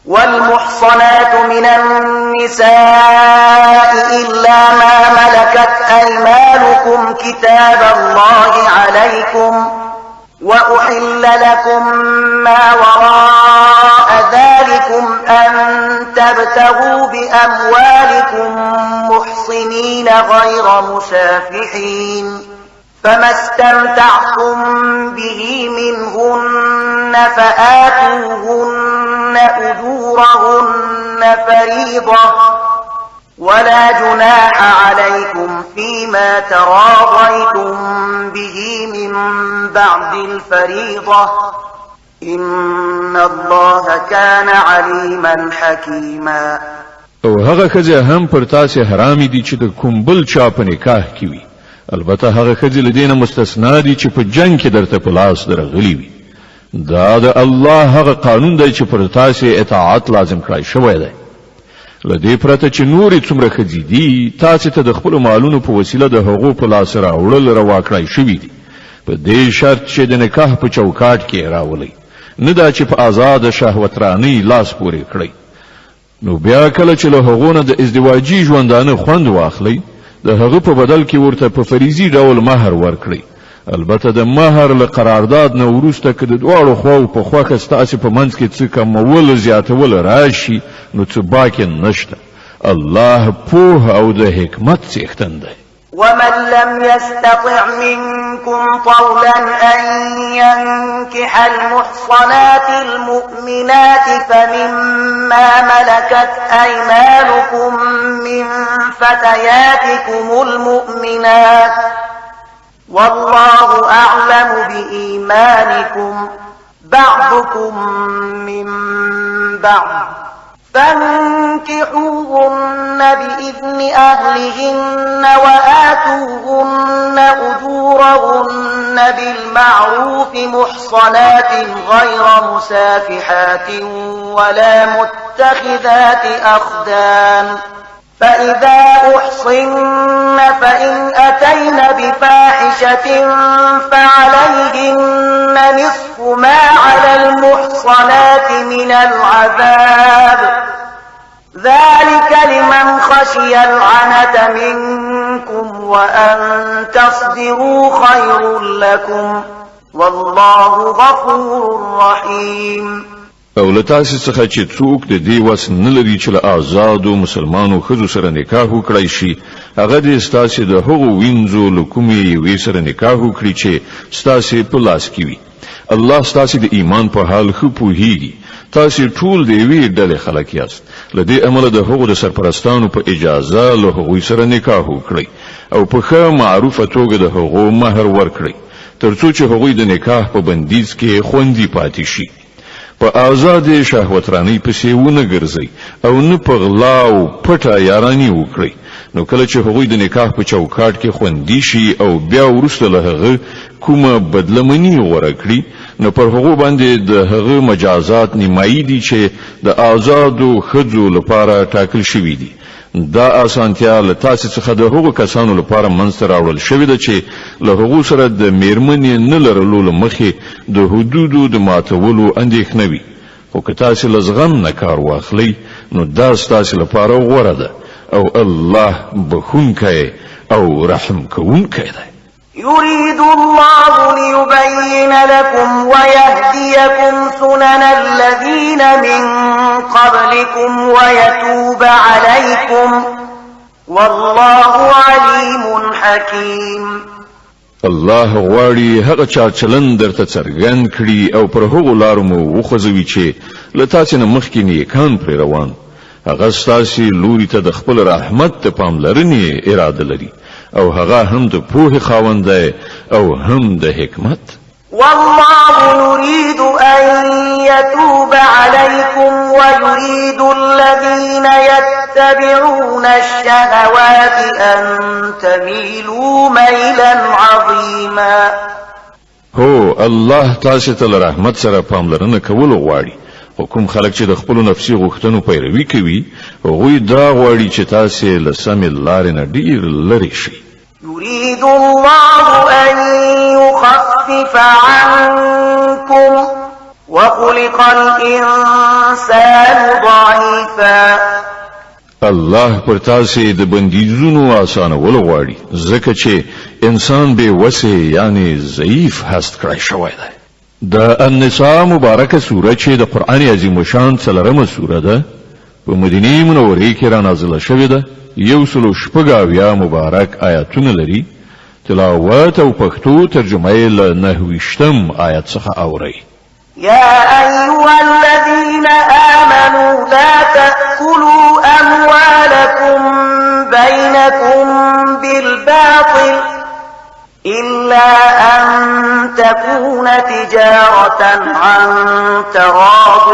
والمحصنات من النساء إلا ما ملكت أيمانكم كتاب الله عليكم وأحل لكم ما وراء ذلكم أن تبتغوا بأموالكم محصنين غير مسافحين فما استمتعتم به منهن فآتوهن أجورهن فريضة ولا جناح عليكم فيما تراضيتم به من بعد الفريضة إن الله كان عليما حكيما. او هغه خځه هم پر تاسې حرامي دي چې د کوم بل چا په نکاح کې وي، البته هغه خځې له دې نه مستثنا دي چې په جنګ کې درته په لاس درغلي وي. دا د الله هغه قانون دی چې پر تاسې اطاعت لازم کړی شوی دی. له دې پرته چې نورې څومره ښځې دي تاسې ته د خپلو مالونو په وسیله د هغو په لاس راوړل روا کړی شوي دي، په دې شرط چې د نکاح په چوکاټ کې راولئ، نه دا چې په آزاده شهوترانۍ لاس پورې کړئ. نو بیا کله چې له هغو نه د ازدواجي ژوندانه خوند واخلئ، د هغه په بدل کې ورته په فریضي ډول مهر ورکړئ. البته د مهر له قرارداد نه وروسته که د دواړو خواو په خوښه ستاسې په منځ کې څه کمول زیاتول راشي نو څه باکې نشته. الله پوه او د حکمت څښتن دی. ومن لم يستطع منكم طولا أن ينكح المحصنات المؤمنات فمما ملكت أيمانكم من فتياتكم المؤمنات والله أعلم بإيمانكم بعضكم من بعض فانكحوهن بإذن أهلهن وآتوهن أجورهن بالمعروف محصنات غير مسافحات ولا متخذات أخدان فإذا أحصن فإن أتين بفاحشة فعليهن نصف ما على المحصنات من العذاب ذلك لمن خشي العنة منكم وأن تصبروا خير لكم والله غفور رحيم. او له تاسې څخه چې څوک د دې وس نه لري چې له آزادو مسلمانو ښځو سره نکاح وکړی شي، هغه دې ستاسې د هغو وینځو له کومې یوې سره نکاح وکړي چې ستاسې په لاس کې وي. الله ستاسې د ایمان په حال ښه پوهیږي. تاسې ټول د یوې ډلې خلک یاست. له دې امله د هغو د سرپرستانو په اجازه له هغوی سره نکاح وکړئ او په ښه معروفه توګه د هغو مهر ورکړئ تر څو چې هغوی د نکاح په بندیز کې خوندي پاتې شي. په آزاد شهوترانی پسې ونه ګرځئ او نه په غلا او پټه یاراني وکړئ. نو کله چې هغوی د نکاح په چوکاټ کې خوندي شي او بیا وروسته له هغه کومه بدلمني غوره کړي نو پر هغو باندې د هغه مجازات نیمایي دي چې د آزادو ښځو لپاره ټاکل شوي دي. دا اسانتیا له تاسې څخه د هغو کسانو لپاره منځته راوړل شوې ده چې له هغو سره د میرمنې نه لرلو له مخې د حدودو د ماتولو اندېښنه وي. خو که تاسې له زغم نه کار واخلئ نو دا ستاسې لپاره غوره ده او الله بخونکی او رحم کوونکی دی. يريد الله ليبين لكم ويهديكم سنن الذين من قبلكم ويتوب عليكم والله عليم حكيم. الله غواړي هغه چا چلند درته څرګند کړي او پر هغو لارو مو وخوځوي چې له تاسې نه مخکې نیکان پرې روان. هغه ستاسې لوري ته د خپل رحمت ته پاملرنې اراده لري او هغه هم د پوهې خاوند دی او هم د حکمت. والله يريد أن يتوب عليكم ويريد الذين يتبعون الشهوات أن تميلوا ميلا عظيما. هو الله تاسې ته له رحمت سره پاملرنه کول غواړي. کوم خلک چې د خپل نفسي غوښتنو پیروي کوي هغوی دا غواړي چې تاسې له سمې لارې نه ډیر لرې شئ. يريد الله أن يخفف عنكم وخلق الإنسان ضعيفا الله پر تاسې د بندیزونو آسانول غواړي ځکه چې انسان بې وسه یعنی ضعیف هست کړی شوی دی. د النساء مبارکه سوره چې د قرآن عظیم شان څلورمه سوره ده په مدینه منورې کې را نازله شوې ده 116 مبارک آیاتونه لري. تلاوت او پښتو ترجمه یې له 9 آیت څخه اورئ. يا أيها الذين آمنوا لا تأكلوا أموالكم بينكم بالباطل إلا أن تكون تجارة عن تراض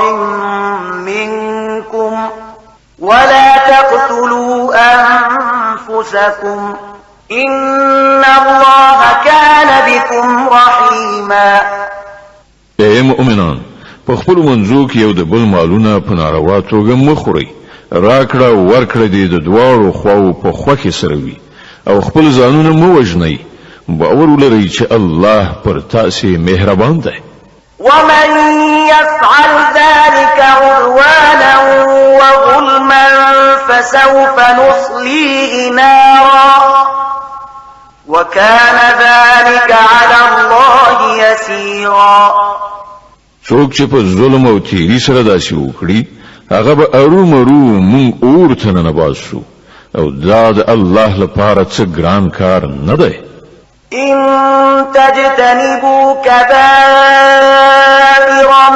منكم ولا تقتلوا أنفسكم إن الله كان بكم رحيما. اے مؤمنان په خپل منځو کې یو د بل مالونه په ناروا توګه مخوري راکړه ورکړه دي د دواړو خواو په خوخي سره وي او خپل ځانونه مو وژنئ باور ولرئ چې الله پر تاسو مهربان دی. ومن يفعل ذلك عدوانا وظلما فسوف نصليه نارا وكان ذلك على الله يسيرا. څوک چې په ظلم او تیری سره داسې وکړي هغه به ارومرو مونږ اور ته ننباسو او دا د الله لپاره څه ګران کار نه دی. إن تجتنبوا كبائر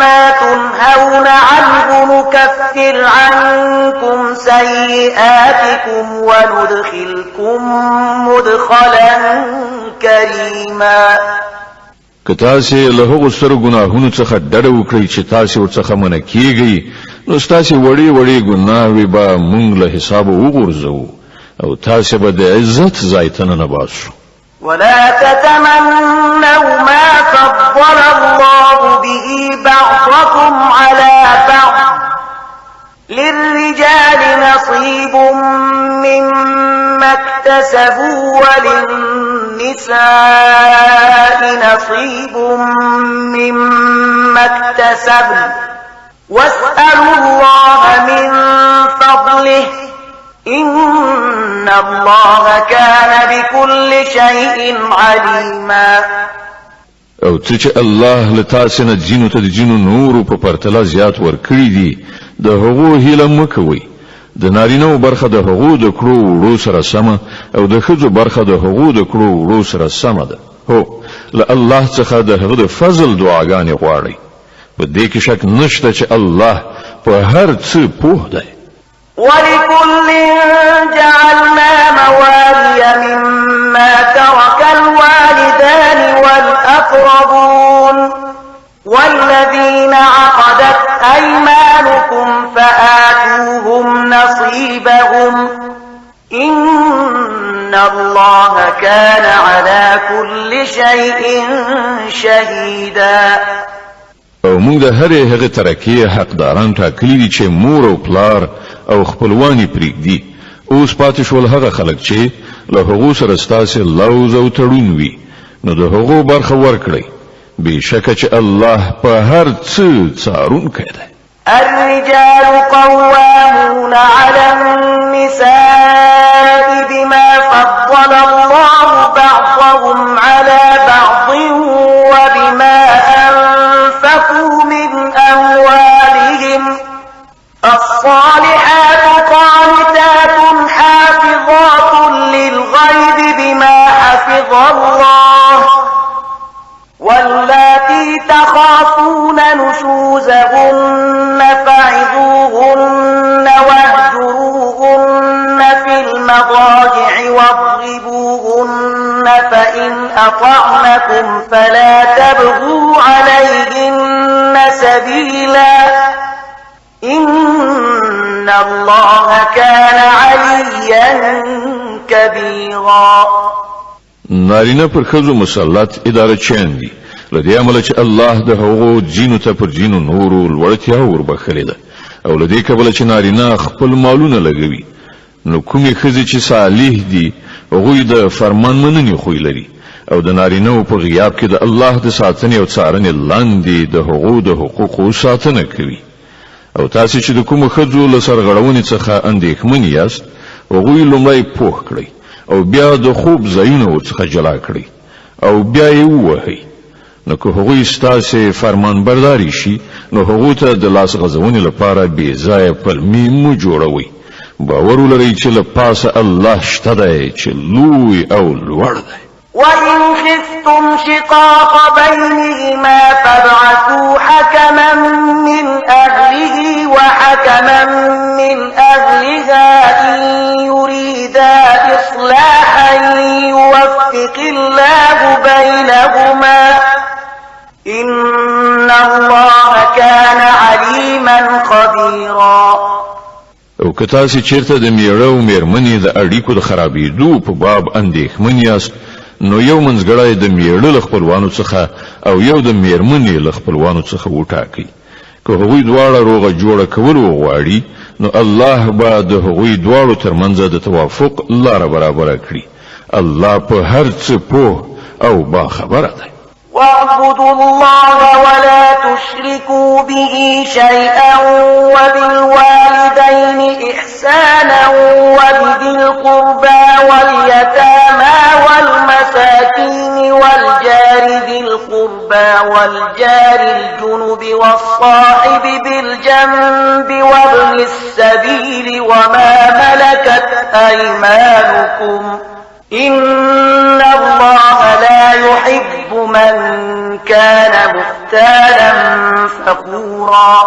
ما تنهون عنه نكفر عنكم سيئاتكم وندخلكم مدخلا كريما. که تاسو له هغو سترو ګناهونو څخه ډډه وکړئ چې تاسو ورڅخه منع کیږئ نو تاسو وړي ګناهوي به مونږ له حساب وګرځو او تاسو به د عزت ځای ته ننباسو. ولا تتمنوا ما فضل الله به بعضكم على بعض للرجال نصيب مما اكتسبوا وللنساء نصيب مما اكتسبن واسألوا الله من فضله إن الله كان بكل شيء عليما. او چې الله له تاسو نه جنو ته د جنو نور په پرتله زیات ورکړي دي د هغو هیله مکوئ. د نارینه برخه د هغو د کړو وړو سره سمه او د ښځو برخه د هغو د کړو وړو سره سمه ده. هو له الله څخه د هغه د فضل دعاګانې غواړئ. په دې کې شک نشته چې الله په هر څه پوه دی. ولكل جعلنا موالي مما ترك الوالدان والأقربون والذين عقدت أيمانكم فآتوهم نصيبهم إن الله كان على كل شيء شهيدا. او موږ د هغه ترکیه حقداران ټاکلي دي چې مور او پلار او خپلوانی پرېږدي. اوس پاتې شول هغه خلک چې له هغو سره ستاسې لوز او تړون وي نو د هغو برخه ورکړئ. بېشکه چې الله په هر څه څارونکی دی. الرجال قوامون على النساء بما فضل الله بعضهم على بعض وبما أنفقوا من أموالهم. الصالحات قانتات حافظات للغيب بما حفظ الله واللاتي تخافون نشوزهن فعظوهن واهجروهن في المضاجع واضربوهن فإن أطعنكم فلا تبغوا عليهن سبيلا إن الله كان عليا كبيرا. نارینه پر ښځو مسلط اداره چین دي لدې عمله چې الله د هغو جینو ته پر جینو نورو لوړتیا وربخلې ده او لدې کبله چې نارینه خپل مالونه لګوي نو کومې ښځې چې صالح دي هغوی د فرمان مننې خوی لري او د نارینه‌و په غیاب کې د الله د ساتنې او څارنې لاندې د هغو د حقوقو ساتنه کوي. او تاسو چې د کومو ښځو له سرغړونې څخه اندېښمن یاست هغوی لومړی پوه کړئ او بیا د خوب ځایونه ورڅخه جلا کړئ او بیا یې ووهئ. نو که هغوی ستاسې فرمان برداري شي نو هغو ته د لاس غځونې لپاره بې ځایه پلمې مه جوړوئ. باور ولرئ چې له پاسه الله شته دی چې لوی او لوړ دی. وإن خفتم شقاق بينهما فابعثوا حكما من أهله وحكما من أهلها إن يريدا إصلاحا يوفق الله بينهما إن الله كان عليما خبيرا. او که تاسو چیرته د میړه او میرمنې د اړیکو د خرابېدو په باب اندېښمن یاست نو یو منځګړی د میړه له خپلوانو څخه او یو د میرمنې له خپلوانو څخه وټاکئ. که هغوی دواړه روغه جوړه کول وغواړي نو الله به د هغوی دواړو ترمنځ د توافق لاره برابره کړي. الله په هر څه پوه او باخبره دی. واعبدوا الله ولا تشركوا به شيئا وبالوالدين إحسانا وبذي القربى واليتامى والمساكين والجار ذي القربى والجار الجنب والصاحب بالجنب وابن السبيل وما ملكت أيمانكم إن الله لا يحب من كان مختالا فخورا.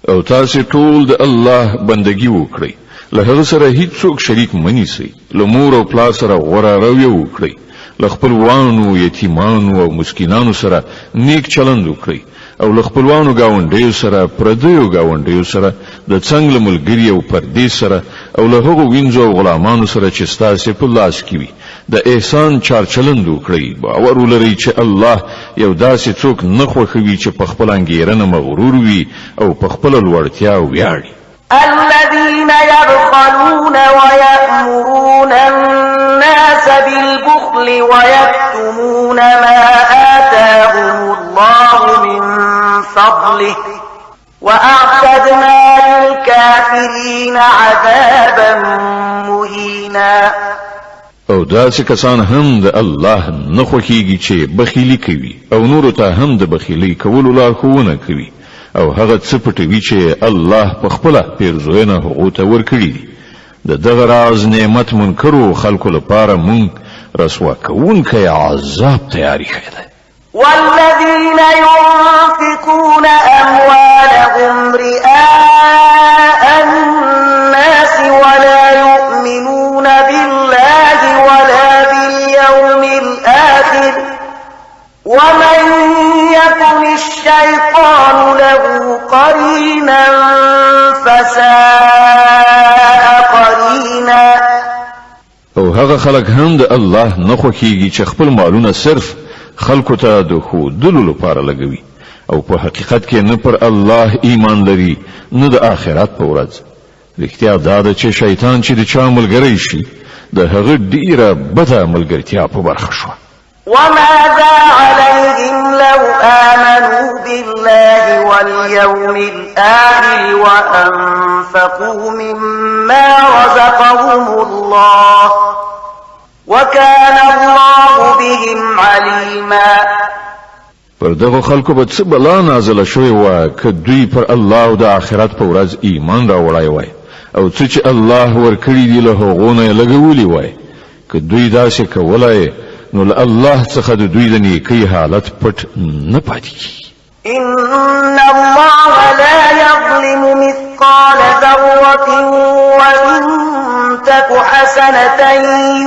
او تاسو ټول د الله بندگی وکړئ. له هغه سره هیڅوک شریک منیسئ. له مور او پلار سره غوره رویه وکړئ. له خپلوانو، یتیمانو او مسکینانو سره نیک چلند وکړئ. او له خپلوانو گاونډیو سره، پردیو گاونډیو سره، د څنګه ملګری او پردي سره او له هغو وینځو او غلامانو سره چې ستاسو په لاس کې وي د احسان چارچلند وکړئ. باور ولرئ چې الله یو داسې څوک نه خوښوي چې په خپل انګیرنه مغرور وي او په خپل لوړتیا ویاړي. الذين يبخلون ويأمرون الناس بالبخل ويكتمون ما آتاهم الله من فضله وأعتدنا للكافرين عذابا مهينا. او داسې کسان هم د الله نه خوښیږي چې بخیلی کوي او نورو ته هم د بخیلی کولو لارښوونه کوي او هغه څه پټوي چې الله په خپله پیرزوینه هغو ته ورکړي دي. د دغه راز نعمت منکرو خلکو لپاره مونږ رسوا کوونکی عذاب تیاری کړی دی. والذين ينفقون أموالهم رئاء الناس ولا يؤمنون بالله ولا باليوم الآخر ومن يكن الشيطان له قرينا فساء قرينا. او هغه خلک هم د الله نه خوښیږي چې خپل مالونه صرف خلکو ته د ښودلو لپاره لګوي او په حقیقت کې نه پر الله ایمان لري نه د آخرت په ورځ. رښتیا دا ده چې شیطان چې د چا ملګری شي د هغه ډیره بده ملګرتیا په برخه شوه. وماذا عليهم لو آمنوا بالله واليوم الآخر وأنفقوا مما رزقهم الله وكان الله بهم عليما. پر دغه خلکو به څه بلا نازله شوې وه که دوی پر الله او د آخرت په ورځ ایمان راوړی وای او څه چې الله ورکړي دي له هغو نه یې لګولي وای. که دوی داسې کولای نو له الله څخه د دوی د نیکۍ حالت پټ نه پاتې کیږي. إن الله لا يظلم مثقال ذرة وإن تك حسنة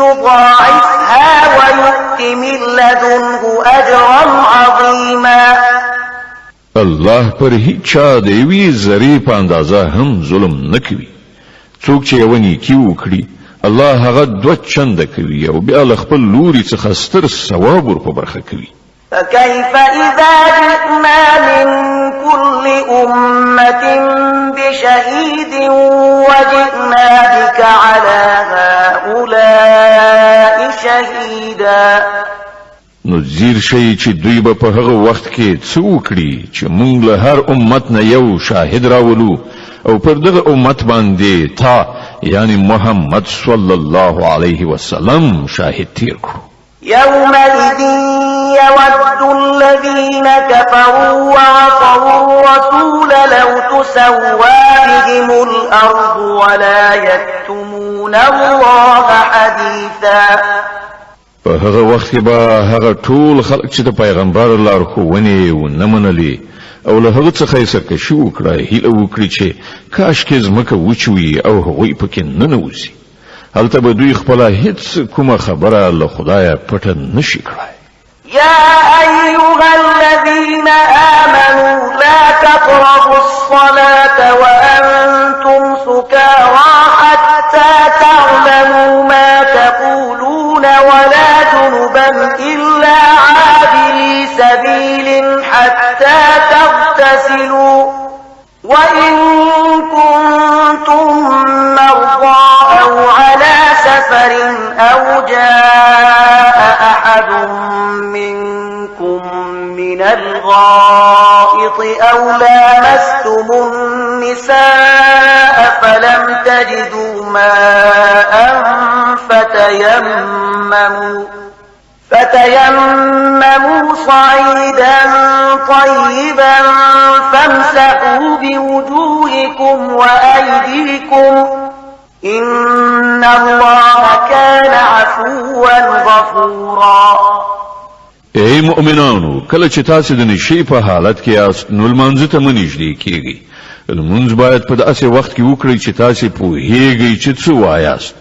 يضاعفها ويؤت من لدنه أجرا عظيما. الله پر هیڅ چا د یوې ذرې په اندازه هم ظلم نه کوي. څوک چې یو نیکي وکړي الله هغه دوه چنده کوي او بیا له خپل لوري څخه ستر ثواب ور په برخه کوي. فكيف إذا جئنا من كل أمة بشهيد وجئنا بك على هؤلاء شهيدا. نو زیر شي چې دوی به په هغه وخت کې څه وکړي چې موږ له هر امت نه یو شاهد راولو او پر دغه امت باندې تا یعنی محمد صلی الله علیه وسلم شاهد تیر کړو. يومئذ يود الذين كفروا وعصوا الرسول لو تسوى بهم الأرض ولا يكتمون الله حديثا. په هغه وخت کې به هغه ټول خلک چې د پیغمبر لارښوونې ونه منلې او له هغه څخه یې سرکشي وکړه هیله وکړي چې کاشکې ځمکه وچوي او هغوی پکې ننوځي. هلته به دوی خپله هیڅ کومه خبره له خدایه پټه نشي کړای. يا أيها الذين آمنوا لا تقربوا الصلاة وأنتم سكارى حتى تعلموا ما تقولون ولا جنبا إلا عابري سبيل حتى تغتسلوا وإن كنتم مرضى أو على سفر أو جاء أحد منكم من الغائط أو لامستم النساء فلم تجدوا ماء فتيمموا صعيدا طيبا فامسحوا بوجوهكم وأيديكم إن الله كان عفوا غفورا. ای مؤمنانو کله چې تاسو د نشي په حالت کې یاست نو لمانځه ته منځدې کیږي. لمونځ باید په داسې وخت کې وکړئ چې تاسو پوهیږئ چې څه وایاست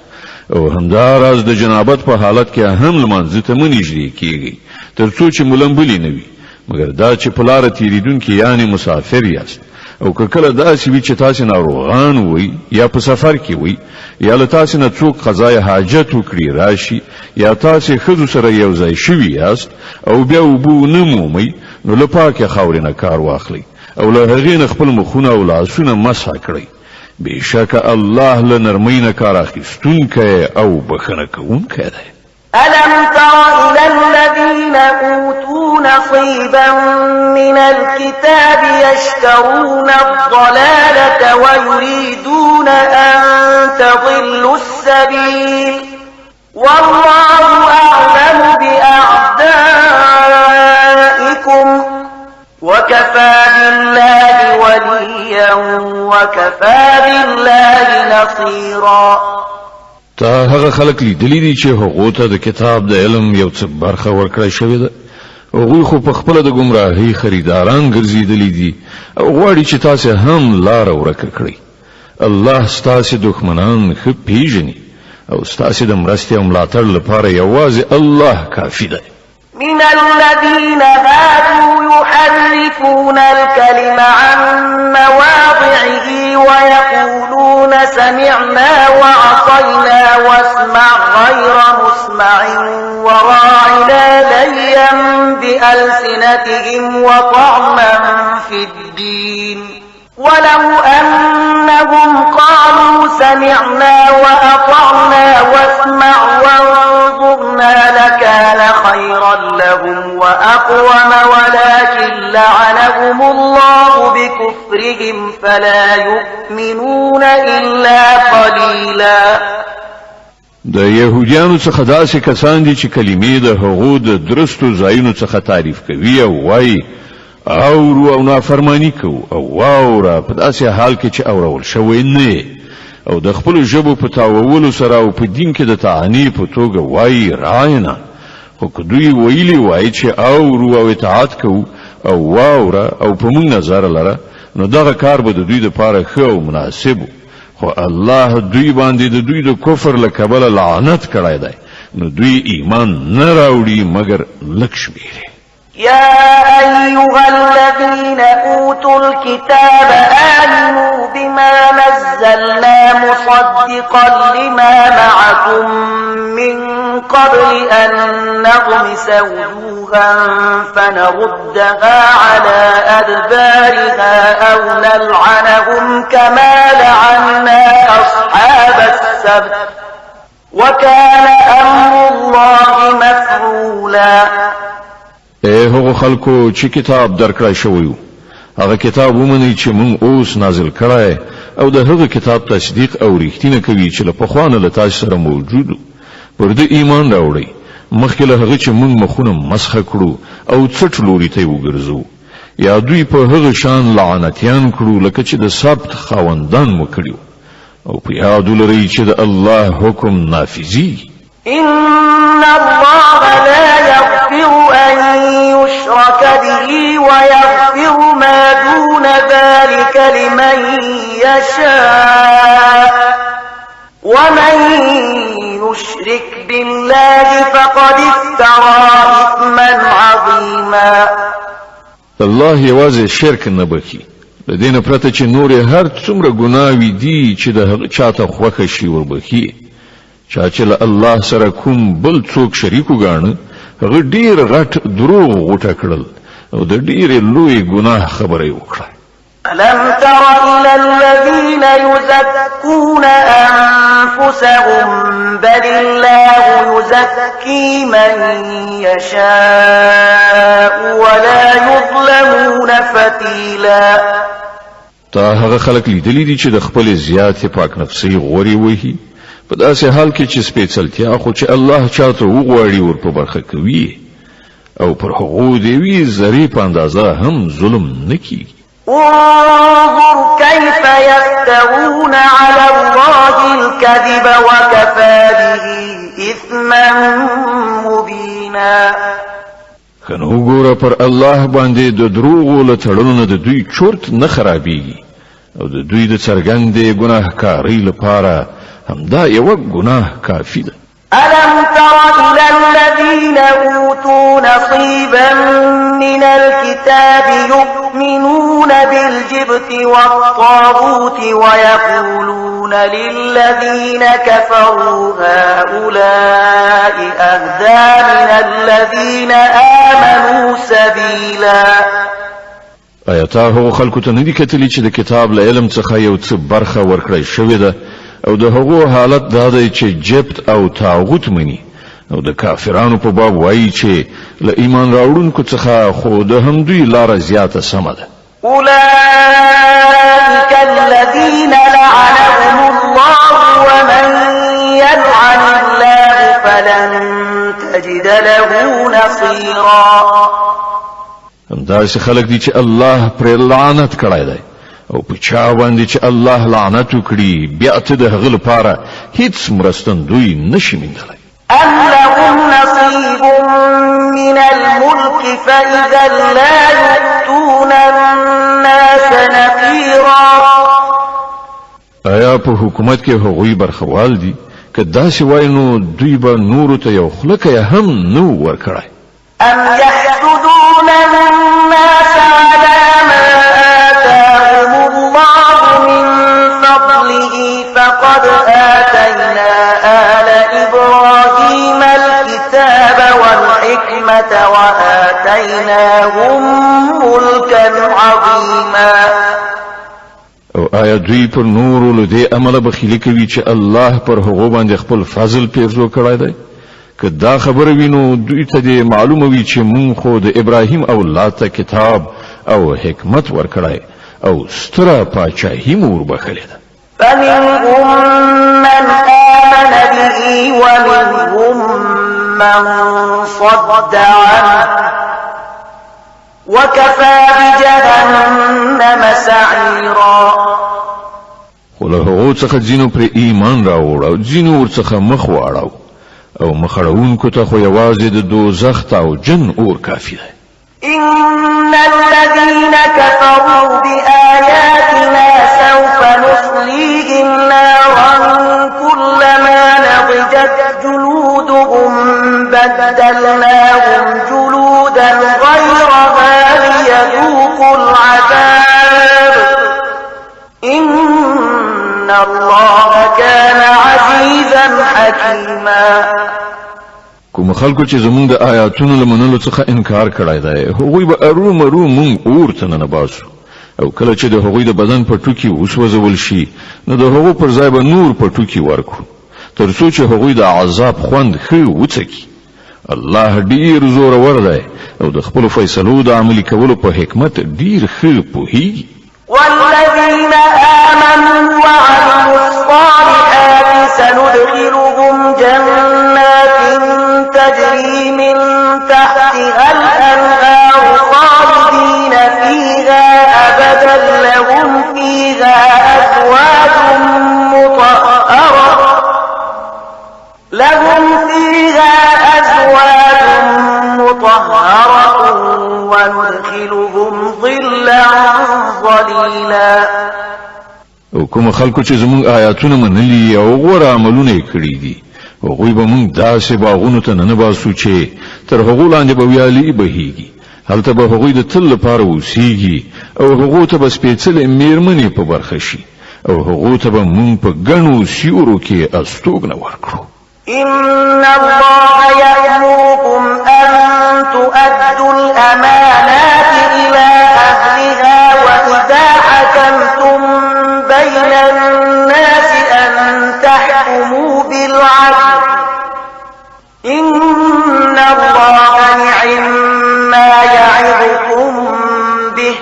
او همداراز د جنابت په حالت کې هم لمانځه ته منځدې کیږي تر څو چې ملنبلی نه وي مګر دا چې په لار تیریدونکي یعنی مسافر یاست او که کله داسې وي چې تاسو ناروغان وي یا په سفر کې وي یا له تاسو نه څوک قضای حاجت وکړي راشي یا تاسو ښځو سره یو ځای شوي یاست او بیا اوبه نه مومئ نو له پاکې خاورې نه کار واخلئ او له هغې نه خپل مخونه او لاسونه مسح کړئ. بېشکه الله له نرمۍ نه کار اخیستونکی او بخښنه کوونکی دی. ألم تر إلى الذين أوتوا نصيبا من الكتاب يشترون الضلالة ويريدون أن تضلوا السبيل والله أعلم بأعدائكم وكفى بالله وليا وكفى بالله نصيرا. تا هغه خلک لیدلی دي چې هغه ته د کتاب د علم یو څه برخه ورکړی شوې ده. هغوی خو په خپل د گمراهۍ خریداران ګرځېدلی دي او غواړي چې تاسو هم لار ورکه کړئ. الله ستاسو دښمنان ښه پیژني او ستاسو د مرستې او ملاتړ لپاره یوازې الله کافي دی. من الذين هادوا يحرفون الكلم عن مواضعه ويقولون سمعنا وعصينا واسمع غير مسمع وراعنا ليا بألسنتهم وطعما في الدين ولو أنهم قالوا سمعنا وأطعنا واسمع وانظرنا لكان خيرا لهم وأقوم ولكن لعنهم الله بكفرهم فلا يؤمنون إلا قليلا. د يهوديانو څخه داسې کسان دي چې کلمې د هغو د درستو ځایونو څخه تعریف کوي او وایي اورو او نافرمانی کو او واوره په داسې حال کې چې اورول شوی نه او د خپل ژبو په تاوولو سره او په دین کې د تعانی په توګه وایي راینا خو که دوی ویلي وایي چې اورو او اطاعت کو او واوره او په موږ نظر لره نو دغه کار به د دوی لپاره ښه او مناسب خو الله دوی باندې د دوی د کفر له کبله لعنت کړی دی نو دوی ایمان نه راوړي مګر لږ شمېر. يا أيها الذين أوتوا الكتاب آمنوا بما نزلنا مصدقا لما معكم من قبل أن نغمس وجوها فنردها على أدبارها أو نلعنهم كما لعنا أصحاب السبت وكان أمر الله مفعولا. هغه خلکو چې کتاب درکړای شوی هغه کتاب ومني چې مونږ اوس نازل کړای او د هغه کتاب تصدیق او رښتینه کوي چې له پخوانه له تاسو سره موجود پر دې ایمان راوړي مخکې له هغه چې مونږ مخونه مسخه کړو او څټ لوري ته وګرځو یا دوی په هغه شان لعنتیان کړو لکه چې د سبت خاوندان مو کړیو او په یاد لري چې د الله حکم نافذي إن الله لا يغفر أن يشرك به ويغفر ما دون ذلك لمن يشاء ومن يشرك بالله فقد افترى إثما عظيما الله یوازې شرک نه بخي د دین پرته چې نور هر څومره ګناوي دي چې د هغه چاته خوښ شي وربخي چا چې له الله سره کوم بل څوک شریک وګاڼه هغه ډیر غټ دروغ غوټه کړل او د ډیر لوی ګناه خبره وکړه ألم تر إلى الذين يزكون أنفسهم بل الله يزكي من يشاء ولا يظلمون فتيلا تا هغه خلک لیدلی دي چې د خپل زیات پاک نفسي غوري وهي په داسې حال کې چې سپېڅلتیا خو چې الله چاته وغواړي ور په برخه کوي او پر هغو دی وی زری په اندازه هم ظلم نکي انظر كيف يفترون على الله الكذب وكفى به إثما مبينا خنو ګوره پر الله باندې د دروغو له تړلو نه د دوی چورت نه خرابېږي او د دوی د څرګندې ګناهکارۍ لپاره همدا یو ګناه کافي ده ألم تر إلى الذين أوتوا نصيبا من الكتاب يؤمنون بالجبت والطاغوت ويقولون للذين كفروا هؤلاء أهدى من الذين آمنوا سبيلا آیاتا هو خلکو ته ندی کتلی چې د کتاب له علم څخه یو څه برخه ورکړی شوې ده او د هغو حالت دا دی چې جبت او طاغوت مني او د کافرانو په باب وایي چې له ایمان راوړونکو څخه خو د هم دوی لاره زیاته سمه ده أولئك الذين لعنهم الله ومن يلعن الله فلن تجد له نصيرا همداسې خلک دي چې الله پر لعنت کړی دی او په چا باندې چې الله لعنت وکړي بیا ته د هغه لپاره هیڅ مرستندوی نشي موندلی أم لهم نصيب من الملك فإذا لا يؤتون الناس نقيرا آیا په حکومت کې هغوی برخوال دي که داسې وای نو دوی به نورو ته یو خلکه هم نو ورکړی أم يحسدون الناس على ما آتاهم الله من فضله فقد آتينا آل إبراهيم الكتاب والحكمة وآتيناهم ملكا عظيما او آیا دوی پر نورو له دې عمله بخیلی کوي چې الله پر هغو باندې خپل فضل پیرزو کړی دی که دا خبره وینو دوی ته دې معلومه وي چې مونږ خو د ابراهیم اولاد ته کتاب او حکمت ورکړی او ستره پاچاهي مو وربخلې ده فمنهم من آمن به ومنهم من صد عنه وكفى بجهنم سعيرا خو له هغو څخه ځینو پر ایمان راوړ او ځینو ورڅخه مخ واړو او مخړونکو ته خو یوازې د دوزخ او جن اور کافي ده إن الذين كفروا بآياتنا سوف نصليهم نارا كلما نضجت جلودهم بدلناهم جلودا غيرها ليذوقوا العذاب إن الله كان عزيزا حكيما کوم خلکو چې زمونږ د آیاتونو لمنلو څخه انکار کړی دی هغوی به ارومرو مونږ اور ته ننباسو او کله چې د هغوی د بدن په ټوکي وسوځول شي نو د هغو پر ځای به نور په ټوکي ورکو تر څو چې هغوی د عذاب خوند ښه وڅکي الله ډیر زور ور دی او د خپل فیصلو د عملي کولو په حکمت ډیر ښه پوهیږي. والذين آمنوا وعملوا الصالحات سندخلهم جنات تجري من تحتها الأنهار خالدين فيها أبدا لهم فيها أزواج مطهرة وندخلهم ظلا ظليلا. او کوم خلکو چې زموږ آیاتونه منلي او غوره عملونه یې کړي دي هغوی به موږ داسې باغونو ته ننباسو چې تر هغو لاندې به ویالې بهیږي. هلته به هغوی د تل لپاره اوسیږي او هغو ته به سپېڅلې میرمنې په برخه شي او هغو ته به موږ په ګڼو سیورو کې استوګنه ورکړو. إن الله يأمركم أن تؤدوا الأمانات إلى أهلها وإذا حكمتم بين الناس أن تحكموا بالعدل إن الله نعم يعظكم به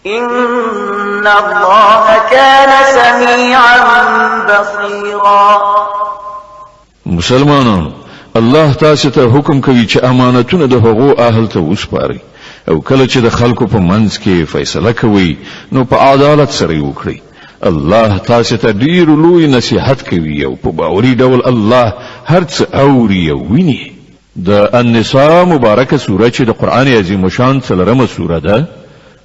إن الله كان سميعا بصيرا. مسلمانانو الله تاسو ته حکم کوي چې امانتونه د هغو اهل ته وسپارئ او کله چې د خلکو په منځ کې فیصله کوي نو په عدالت سره وکړئ. الله تاسو ته ډیر لوی نصیحت کوي او په باوري ډول الله هر څه اوري او ویني. د النساء مبارکه سوره چې د قران عظیم شان څلورمه سوره ده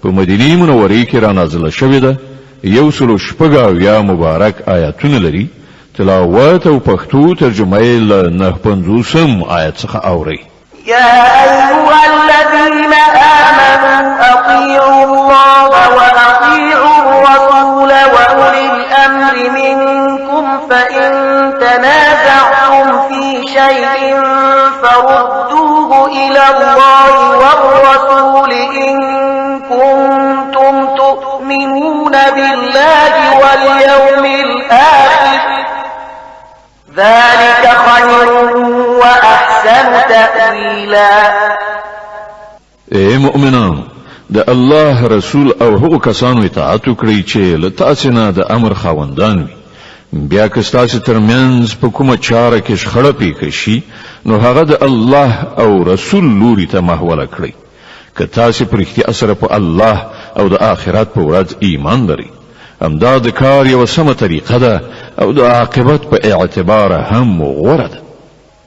په مدینه منوره کې را نازله شوې ده. 116 مبارک آیاتونه لري. تلاوت او پښتو ترجمه یې له 950 آیت څخه اوري. يا أيها الذين آمنوا أطيعوا الله وأطيعوا الرسول وأولي الأمر منكم فإن تنازعتم في شيء فردوه إلى الله والرسول إن كنتم تؤمنون بالله واليوم الآخر ذلك خير وأحسن تأويلا. اے مؤمنان د الله رسول او هغو کسانو اطاعت وکړئ چې له تاسو نه د امر خاوندان وي. بیا که ستاسو ترمنځ په کومه چاره کې شخړه پیښ شي نو هغه د الله او رسول لوري ته محوله کړئ. که تاسو په رښتیا سره په الله او د آخرت په ورځ ایمان لرئ همدا د کار یو سمه طریقه ده او د عاقبت په اعتبار هم غوره ده.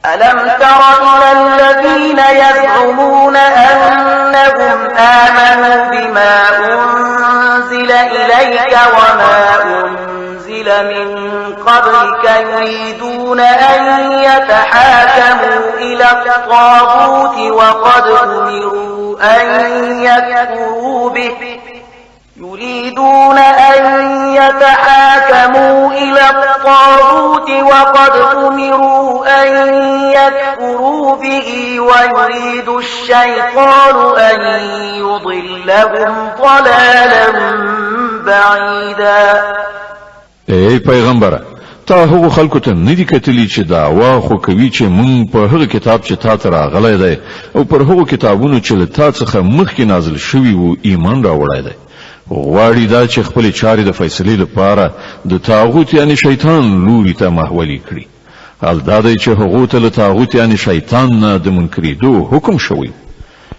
ألم تر إلى الذين يزعمون أنهم آمنوا بما أنزل إليك وما أنزل من قبلك يريدون أن يتحاكموا إلى الطاغوت وقد أمروا أن يكفروا به ويريد الشيطان أن يضلهم ضلالا بعيدا. ای پیغمبره تا هغه خلکو ته ندی کتلی چې دعوا خو کوي چې مونږ په هغه کتاب چې تا ته راغلی دی او پر هغه کتابونو چې له تا څخه مخکې نازل شوي وو ایمان راوړی دی. غواړي دا چې خپل چارې د فیصلې لپاره د طاغوت یعنی شیطان لوري ته محولي کړي. حال دا دی چې هغه ته له طاغوت یعنی شیطان نه د منکرېدو حکم شوی.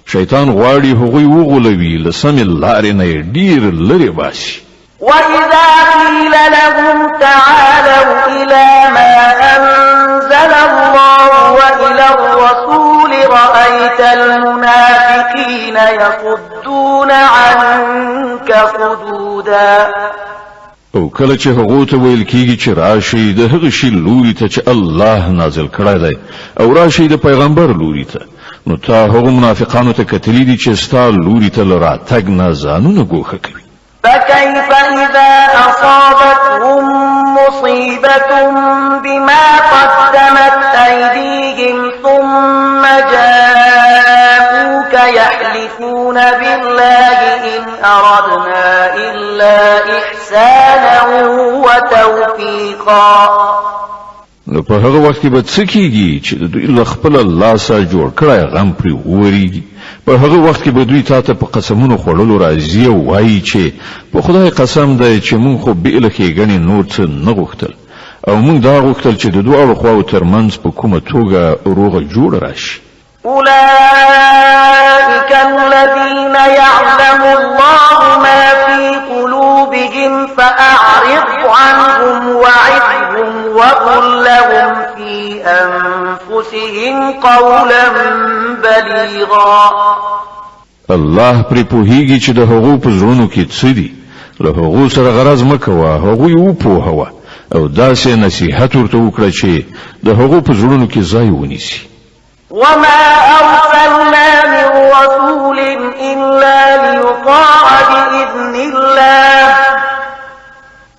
شیطان غواړي هغوی وغولوي له سمې لارې نه ډیر لرې باسي. وَإِذَا قِيلَ لَهُمْ تَعَالَوْا إِلَى مَا أَنزَلَ اللَّهُ وَإِلَى الرَّسُولِ رَأَيْتَ الْمُنَافِقِينَ يَصُدُّونَ عَنكَ صُدُودًا. او کله چې هغه ته ویل کیږي چې راشي د هغه شی لوري ته چې الله نازل کړی دی او راشي د پیغمبر لوري ته نو تا هغه منافقانو ته کتلی دي چې ستا لوري ته لراتګ نه ځانونه ګوښه کوي. فكيف إذا أصابتهم مصيبة بما قدمت أيديهم ثم جاءوك يحلفون بالله إن أردنا إلا إحسانا وتوفيقا. نو په هغه وخت کې به څه کیږي چې دوی له خپل لاسه جوړ کړی غم پرې ووريږي. په هغه وخت کې به دوی تاته په قسمونو خوړلو راځي او وایي چې په خدای قسم دی چې مونږ خو بې له ښېګڼې نور څه نه غوښتل او مونږ دا غوښتل چې د دواړو خواو ترمنځ په کومه توګه روغه جوړه راشي. أولئك الذين يعلم الله ما في قلوبهم فأعرض عنهم وعظهم وقل لهم في أنفسهم قولا بليغا. الله پرې پوهیږي چې د هغو په زړونو کې څه دي، له هغو سره غرض مه کوه، هغوی وپوهوه او داسې نصیحت ورته وکړه چې د هغو په زړونو کې ځای ونیسي. وما أرسلنا من رسول إلا ليطاع بإذن الله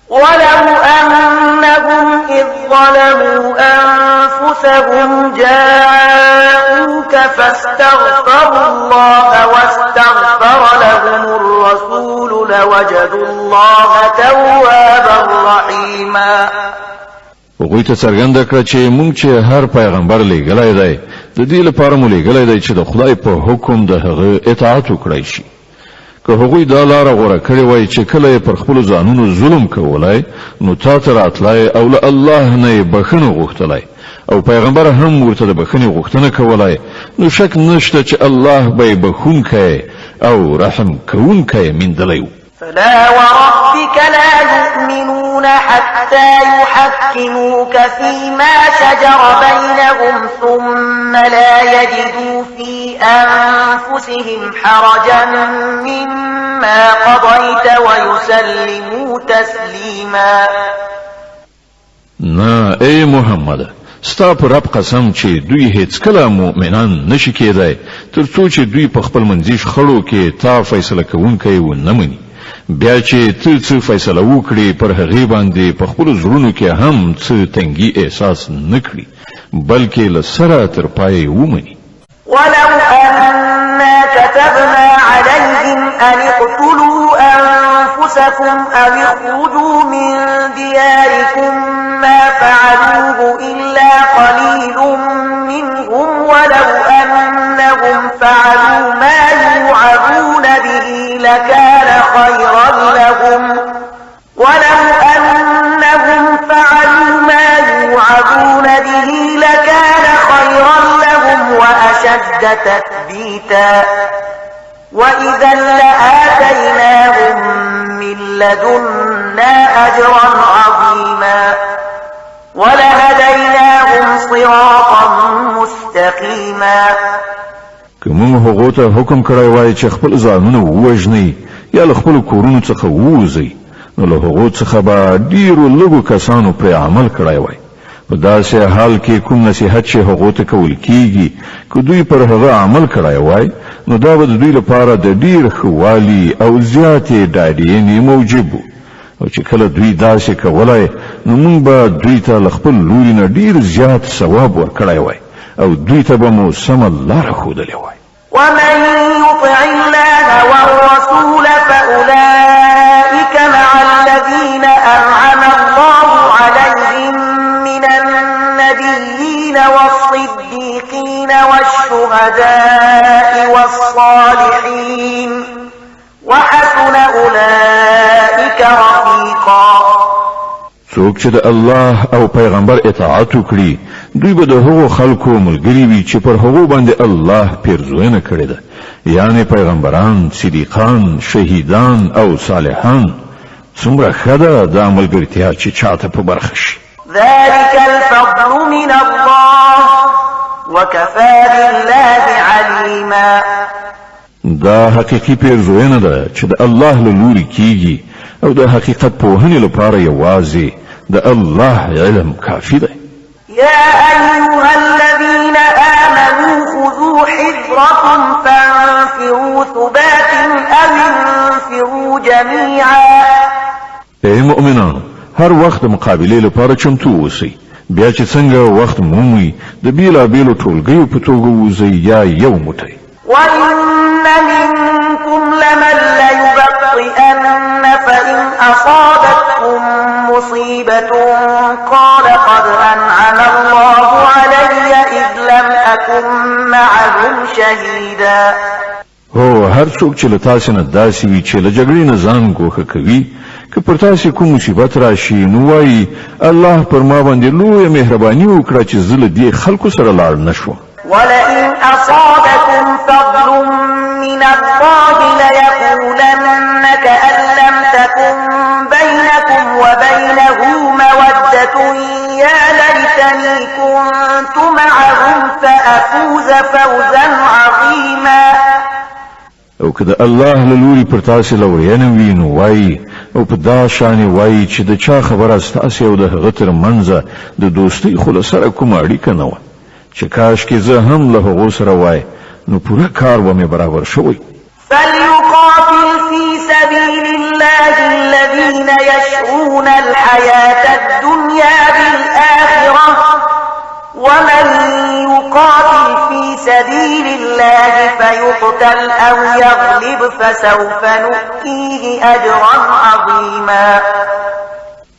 ولو أنهم إذ ظلموا أنفسهم جاءوك فاستغفروا الله واستغفر لهم الرسول لوجدوا الله توابا رحيما. هغوی ته څرګنده کړه چې مونږ چې هر پیغمبر لېږلی دی د دې لپاره مو لېږلی دی چې د خدای په حکم د هغه اطاعت وکړی شي. که هغوی دا لاره غوره کړې وای چې کله یې پر خپلو ځانونو ظلم کولی نو تا ته راتلی او له الله نه یې بښنه غوښتلی او پیغمبر هم ورته د بښنې غوښتنه کولی نو شک نشته چې الله به یې بښونکی او رحم کوونکی میندلی و. فلا وربك لا يؤمنون حتى يحكموك فيما شجر بينهم ثم لا يجدوا في أنفسهم حرجا مما قضيت ويسلموا تسليما. نه ای محمد، ستا په رب قسم چې دوی هیڅ کله مؤمنان نشي کېدای تر څو چې دوی په خپل منځي شخړو کې تا فیصله کوونکی ونه مني. بیا چې څه فیصله وکړي پر هغې باندې په خپلو زړونو کې هم څه تنګي احساس نه کړي بلکې له سره تر پایه ومني. ولو أنا كتبنا عليهم أن اقتلوا أنفسكم أو اخرجوا من دياركم ما فعلوه إلا قليل منهم ولو أنهم فعلوا ما يوعظون به لكان خيرا لهم وأشد تثبيتا وإذا لآتيناهم من لدنا أجرا عظيما ولهديناهم صراطا مستقيما. کوم هغه ته حکم کړی وای چې خپل ځانونه ووژني یا له خپل کورونو څخه ووځي نو له هغه څخه به ډیرو لږو کسانو پر عمل کړی وای. په داسې حال کې کوم نصیحت چې هغه ته کول کیږي که دوی پر هغه عمل کړی وای نو دا به دوی لپاره د ډیر خوالي او زیاتې ډاډینې موجب او چې کله دوی داسې کولای نو موږ به دوی ته خپل لوري نه ډیر زیات ثواب ورکړی وای او دوی ته به مو سم لاره ښودلې وای. ومن يطع الله والرسول فأولئك مع الذين أنعم الله عليهم من النبيين والصديقين والشهداء والصالحين وحسن أولئك رفيقا. څوک چې د الله او پیغمبر اطاعت وکړي دوی به د هغو خلکو ملګري وي چې پر هغو باندې الله پیرزوینه کړې ده یعنی پیغمبران، صدیقان، شهیدان او صالحان. څومره ښه ده دا ملګرتیا چې چاته په برخه شي. ذلك الفضل من الله وكفى بالله عليما. دا حقیقي پیرزوینه ده چې د الله له لوري کیږي او د حقیقت پوهنې لپاره یوازې د الله علم کافي ده. يا أيها الذين آمنوا خذوا حذركم فانفروا ثبات أو انفروا جميعا. ای مؤمنانو هر وخت مقابله لپاره چمتو اوسئ. بیا چې څنګه وخت مومي د بیلابیلو ټولګیو په توګه ووځئ یا یو موټی. وإن منكم لمن ليبطئن فإن أصابتكم مصيبة قال قد أنعم الله علي إذ لم أكن معهم شهيدا. هو هر څوک چې له تاسو نه داسې وي چې له جګړې نه ځان ګوښه کوي که پر تاسو کوم مصیبت راشي نو وایي الله پر ما باندې لویه مهرباني وکړه چې زه له دې خلکو سره لاړ نه شوم. ولئن أصابكم فضل من الله ليقولن كأن لم تكن بينكم وبينه مودة يا ليتني كنت معهم فأفوز فوزا عظيما. او که د الله له لوري پر تاسو لورینه وي نو وایي او په دا شان وایي چې د چا خبره ستاسو او د هغه ترمنځ د دوستۍ خو سره کومه اړیکه نه وه چې کاش کې زه هم له هغو سره وای نو پوره کار به مې برابر شوی. فليقاتل في سبيل الله الذين يشرون الحياة الدنيا بالآخرة ومن يقاتل في سبيل الله فيقتل أو يغلب فسوف نؤتيه أجرا عظيما.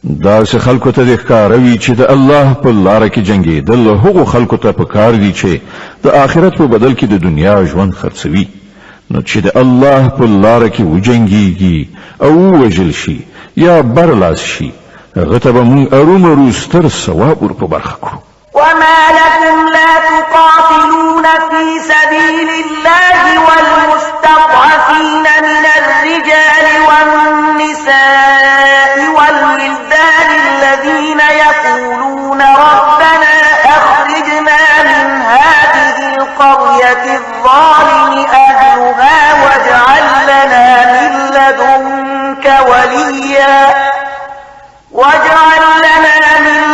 دا سه خلکو ته د ښکاروي چې د الله په لار کې جنگیدل هغو خلکو ته پکار دي چې د آخرت په بدل کې د دنیا ژوند خرڅوي نو چې د الله په لار کې وجنګيږي او وژل شي یا برلاس شي هغه ته به موږ ارومرو ستر ثواب ور په برخه کړو. وما لكم لا تقاتلون في سبيل الله والمستضعفين من الرجال والنساء والولدان الذين يقولون ربنا أخرجنا من هذه القرية الظالم أهلها واجعل لنا من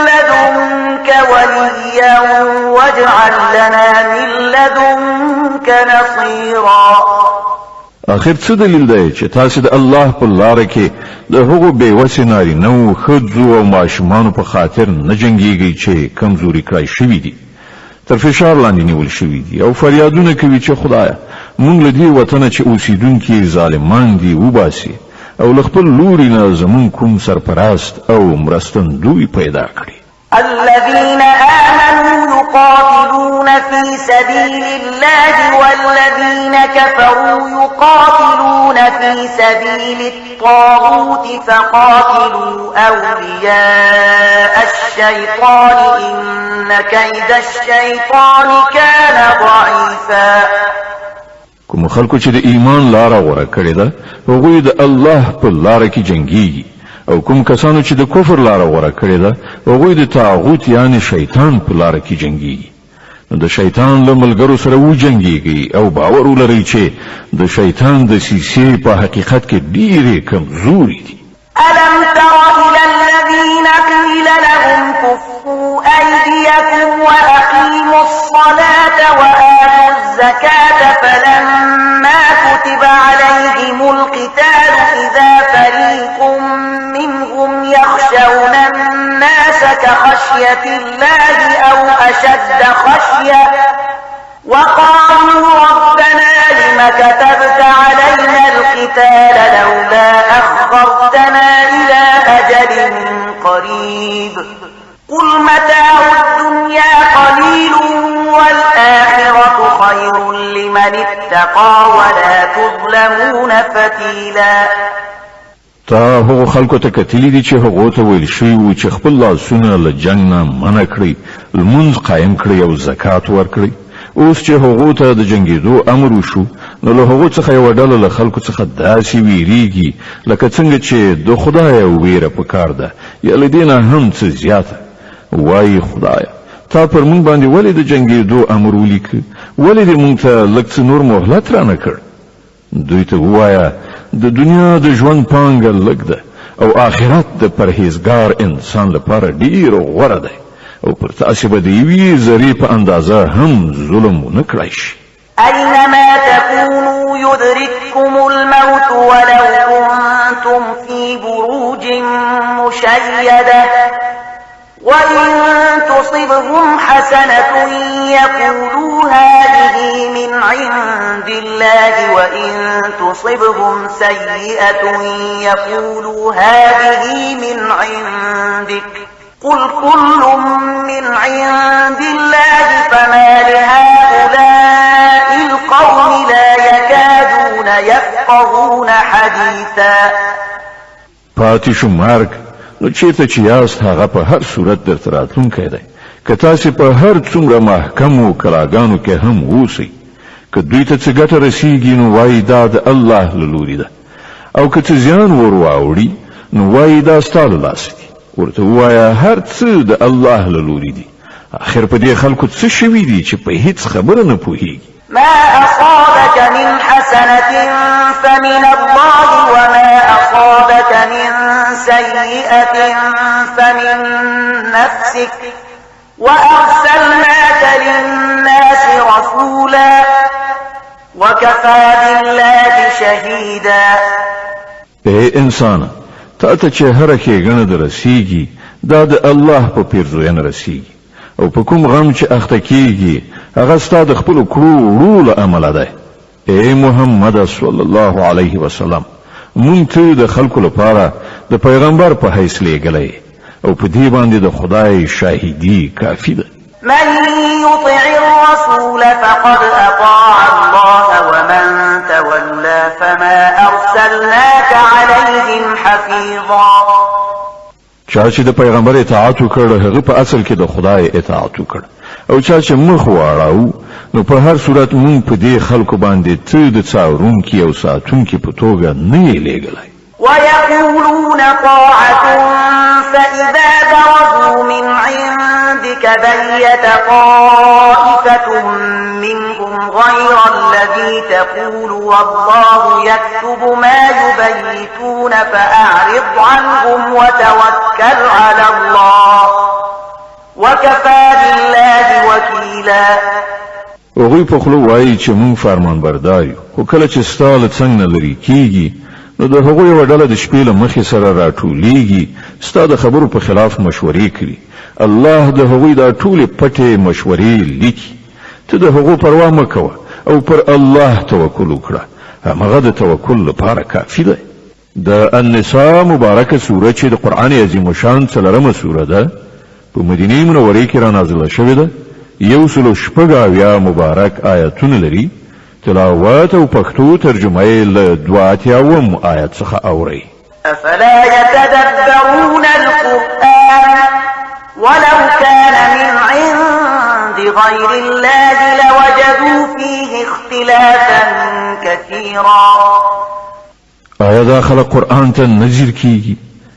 لدنك وليا واجعل لنا من لدنك نصيرا. اخر څه دلیل دی چې تاسو د الله په لار کې د هغو بېوسې نارینهو ښځو او ماشومانو په خاطر نه جنګیږئ چې کمزوري کړای شوي دي تر فشار لاندې نیول شوي دي او فریادونه کوي چې خدایه موږ له دې وطنه چې اوسیدونکي ظالمان دي وباسي او له خپل لوري نه زموږ کوم سرپرست او مرستندوی پیدا کړي. الذين آمنوا يقاتلون في سبيل الله والذين كفروا يقاتلون في سبيل الطاغوت فقاتلوا أولياء الشيطان إن كيد الشيطان كان ضعيفا. کوم خلکو چې د ایمان لاره غوره کړې ده هغوی د الله په لاره کې جنګیږي او کوم کسانو چې د کفر لاره غوره کړې ده هغوی د طاغوت یعنی شیطان په لاره کې جنګیږي. نو د شیطان له ملګرو سره وجنګیږي او باور ولرئ چې د شیطان د سیسې په حقیقت کې ډېرې کمزوري دي. ألم تر إلى الذين قيل لهم كفوا أيديكم وأقيموا الصلاة وآتوا الزكاة فلما كتب عليهم القتال إذا فريق منهم يخشون الناس كخشية الله أو أشد خشية وقالوا ربنا لم كتبت علينا القتال لولا أخرتنا إلى أجل قريب قل متاع الدنيا قليل والآخرة خير لمن اتقى ولا تظلمون فتيلا. تا هغو خلکو ته کتلی دي چې هغو ته ویل شوي وو چې خپل لاسونه له جنګ نه منع کړئ لمونځ قایم کړئ او زکات ورکړئ. اوس چې هغو ته د جنګېدو امر وشو نو له هغو څخه یوه ډله له خلکو څخه داسې ویریږي لکه څنګه چې د خدایه ویره پکار ده یا له دې نه هم څه زیاته. وایي خدایه تا پر موږ باندې ولې د جنګېدو امر ولیکه ولې دې موږ ته لږ څه نور مهلت رانه کړ. دوی ته ووایه د دنیا د ژوند پانګه لږ ده او آخرت د پرهیزګار انسان لپاره ډیر غوره ده او پر تاسو به د یوې ذرې په اندازه هم ظلم ونه کړای شي. أينما تكونوا يدرككم الموت ولو كنتم في بروج مشيدة وإن تصبهم حسنة يقولوا هذه من عند الله وإن تصبهم سيئة يقولوا هذه من عندك قل كل من عند الله فما لهؤلاء القوم لا يكادون يفقهون حديثا. پاتې شو مرګ نو چیرته چې یاست هغه په هر صورت درته راتلونکی دی که تاسې په هر څومره محکمو کلاګانو کې هم اوسئ که دوی ته څه ګټه رسیږي نو وایي دا د الله له لوري ده او که څه زیان ور واوړي نو وایي دا ستا له لاسه دي ورته ووایه هر څه د الله له لوري دي اخر په دې خلکو څه شوي دي چې په هیڅ خبره نه پوهیږي. ما أصابك من حسنة فمن الله وما أصابك من سيئة فمن نفسك وأرسلناك للناس رسولا وكفى بالله شهيدا. اے انسان تا ته چې هر ښېګڼه در رسیږي دا د الله په پیرزوینه رسیږي او په کوم غم چې اخته کیږي هغه ستا د خپلو کړو وړو له امله دی. ای محمد صلی الله علیه وسلم مونږ ته د خلکو لپاره د پیغمبر په حیث لیږلی او په دې باندې د خدای شاهدي کافي ده. من يطع الرسول فقد أطاع الله ومن تولى فما أرسلناك عليهم حفيظا. چا چې د پیغمبر اطاعت وکړ هغه په اصل کې د خدای اطاعت وکړ او چا چې مخ واړاو نو په هر صورت مونږ په دې خلکو باندې ته د څارونکي او ساتونکي په توګه نه یې لیږلی. ويقولون طاعة فإذا برزوا من عندك بيت طائفة منهم غير الذي تقول والله يكتب ما يبيتون فأعرض عنهم وتوكل على الله وكفى بالله وكيلا. هغوی په خوله وایي چې مونږ فرمان بردار یو خو کله چې ستا له څنګ نه لرې کېږي نو د هغوی یوه ډله د شپې له مخې سره راټولیږي ستا د خبرو په خلاف مشورې کوي. الله د هغوی دا ټولې پټې مشورې لیکي. ته د هغو پروا مه کوه او پر الله توکل وکړه همغه د توکل لپاره کافي دی. د النساء مبارکه سوره چې د قرآن عظیم شان څلورمه سوره ده په مدینې منورې کې را نازله شوې ده 186 مبارک آیتونه لري. تلاوت او پښتو ترجمه یې له 82 آیت څخه اورئ. أفلا يتدبرون القرآن ولو كان من عند غير الله لوجدوا فيه اختلافا كثيرا. آیا دا خلق قرآن ته نظر کیږي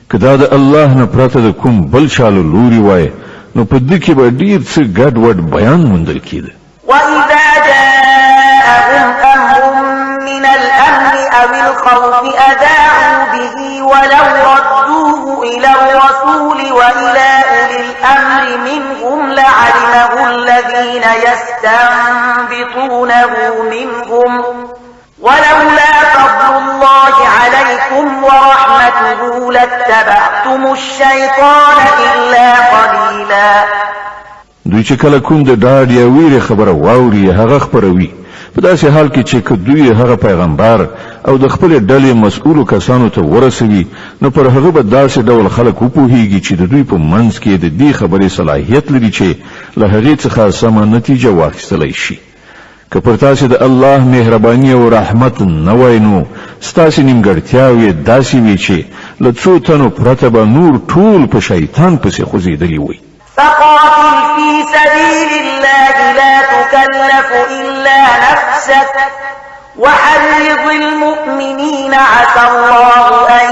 که دا د الله نه پرته د کوم بل چا له لوري وای نو په دې کې به ډېر څه ګډ وډ بیان موندل کېده. وإذا جاءهم أمر من الأمن أو الخوف أذاعوا به ولو ردوه إلى الرسول وإلى أولي الأمر منهم لعلمه الذين يستنبطونه منهم ولولا فضل الله عليكم ورحمته لاتبعتم الشيطان إلا قليلا. دوی چې کله کوم د ډاډ یا ویرې خبره واوري هغه خپروي په داسې حال کې چې که دوی هغه پیغمبر او د خپل ډلې مسؤلو کسانو ته ورسوي نو پر هغه به داسې ډول خلک وپوهیږي چې د دوی په منځ کې د دې خبرې صلاحیت لري چې له هغې څخه سمه نتیجه واخیستلی شي. که پر تاسې د الله مهرباني او رحمت نه وای نو ستاسې نیمګړتیاوې داسې وي چې له څو تنو پرته به نور ټول په شیطان پسې خوځېدلي وي. فقاتل في سبيل الله لا تكلف إلا نفسك وحرض المؤمنين عسى الله أن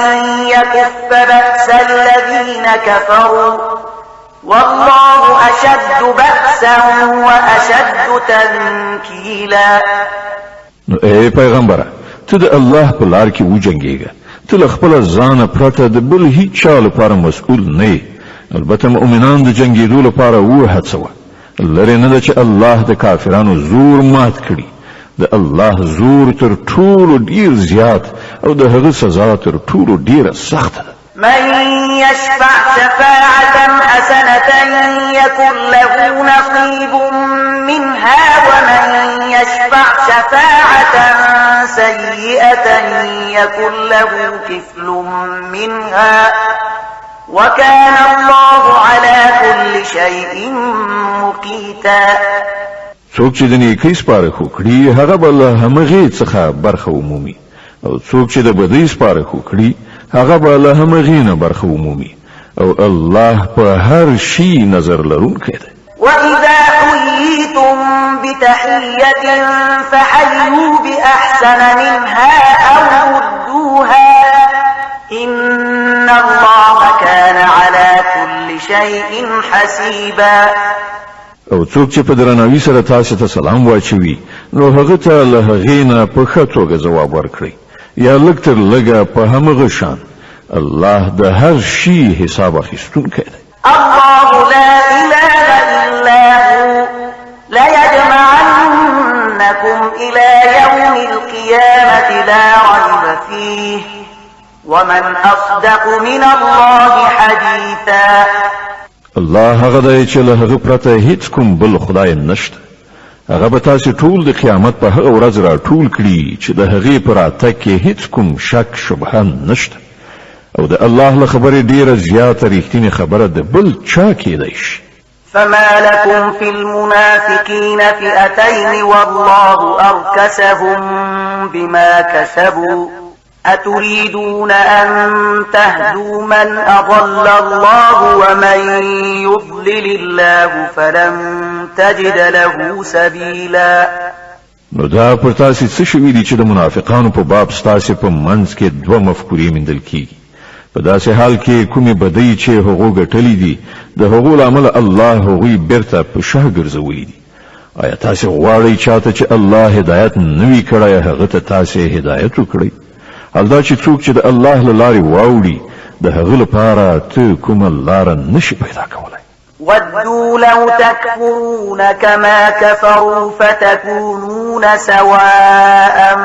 يكف بأس الذين كفروا والله أشد بأسا وأشد تنكيلا. اے پیغمبره ته د الله په لار کې وجنګېږه ته له خپل ځانه پرته د بل هیڅ چا لپاره مسؤل نه یې. البته مؤمنان د جنګېدو لپاره وهڅوه لرې نه ده چې الله د کافرانو زور مات کړي. د الله زور تر ټولو ډیر زیات او د هغه سزا تر ټولو ډیره سخته ده. من يشفع شفاعة حسنة يكن له نصيب منها ومن يشفع شفاعة سيئة يكن له كفل منها وكان الله على كل شيء مقيتا. څوک چې د نیکۍ سپارښت وکړي هغه به له همغې څخه برخه ومومي او څوک چې د بدۍ سپارښت وکړي هغه به له همغې نه برخه ومومي او الله په هر شي نظر لرونکی دی. وَإِذَا حُيِّيتُم بِتَحِيَّةٍ فَحَيُّوا بِأَحْسَنَ مِنْهَا أَوْ رُدُّوهَا إِنَّ اللَّهَ كَانَ عَلَى كُلِّ شَيْءٍ حَسِيبًا. او څوک چې په درناوي سره تاسو ته سلام واچوي نو هغه ته له هغې نه په ښه توګه ځواب ورکړئ یا لږ تر لږه په همغه شان. الله د هر شي حساب اخیستونکی دی. الله لا إله إلا هو ليجمعنكم إلى يوم القيامة لا ريب فيه ومن أصدق من الله حديثا. الله هغه دی چې له هغه پرته هیڅ کوم بل خدای نشته. هغه به تاسو ټول د قیامت په هغه ورځ را ټول کړي چې د هغې په راتګ کې هیڅ کوم شک شبهه نشته او د الله له خبرې ډیره زیاته ریښتینې خبره د بل چا کېدی شي. فما لكم في المنافقين فئتين والله أركسهم بما كسبوا أتريدون أن تهدوا من أضل الله ومن يضلل الله فلن تجد له سبيلا. نو دا پر تاسو څه شوي دي چې د منافقانو په باب ستاسو په منځ کې دوه مفکورې موندل کیږي. په داسې حال کې کومې بدۍ چې هغو ګټلې دي د هغو له امله الله هغوی بیرته په شا ګرځولي دي. آیا تاسو غواړئ چاته چې الله هدایت نه وي کړی هغه ته تاسو هدایت وکړئ؟ حال دا چې څوک چې د الله له لارې واوړي د هغه لپاره ته کومه لاره نشي پیدا کولی. ودوا لو تكفرون كما كفروا فتكونون سواء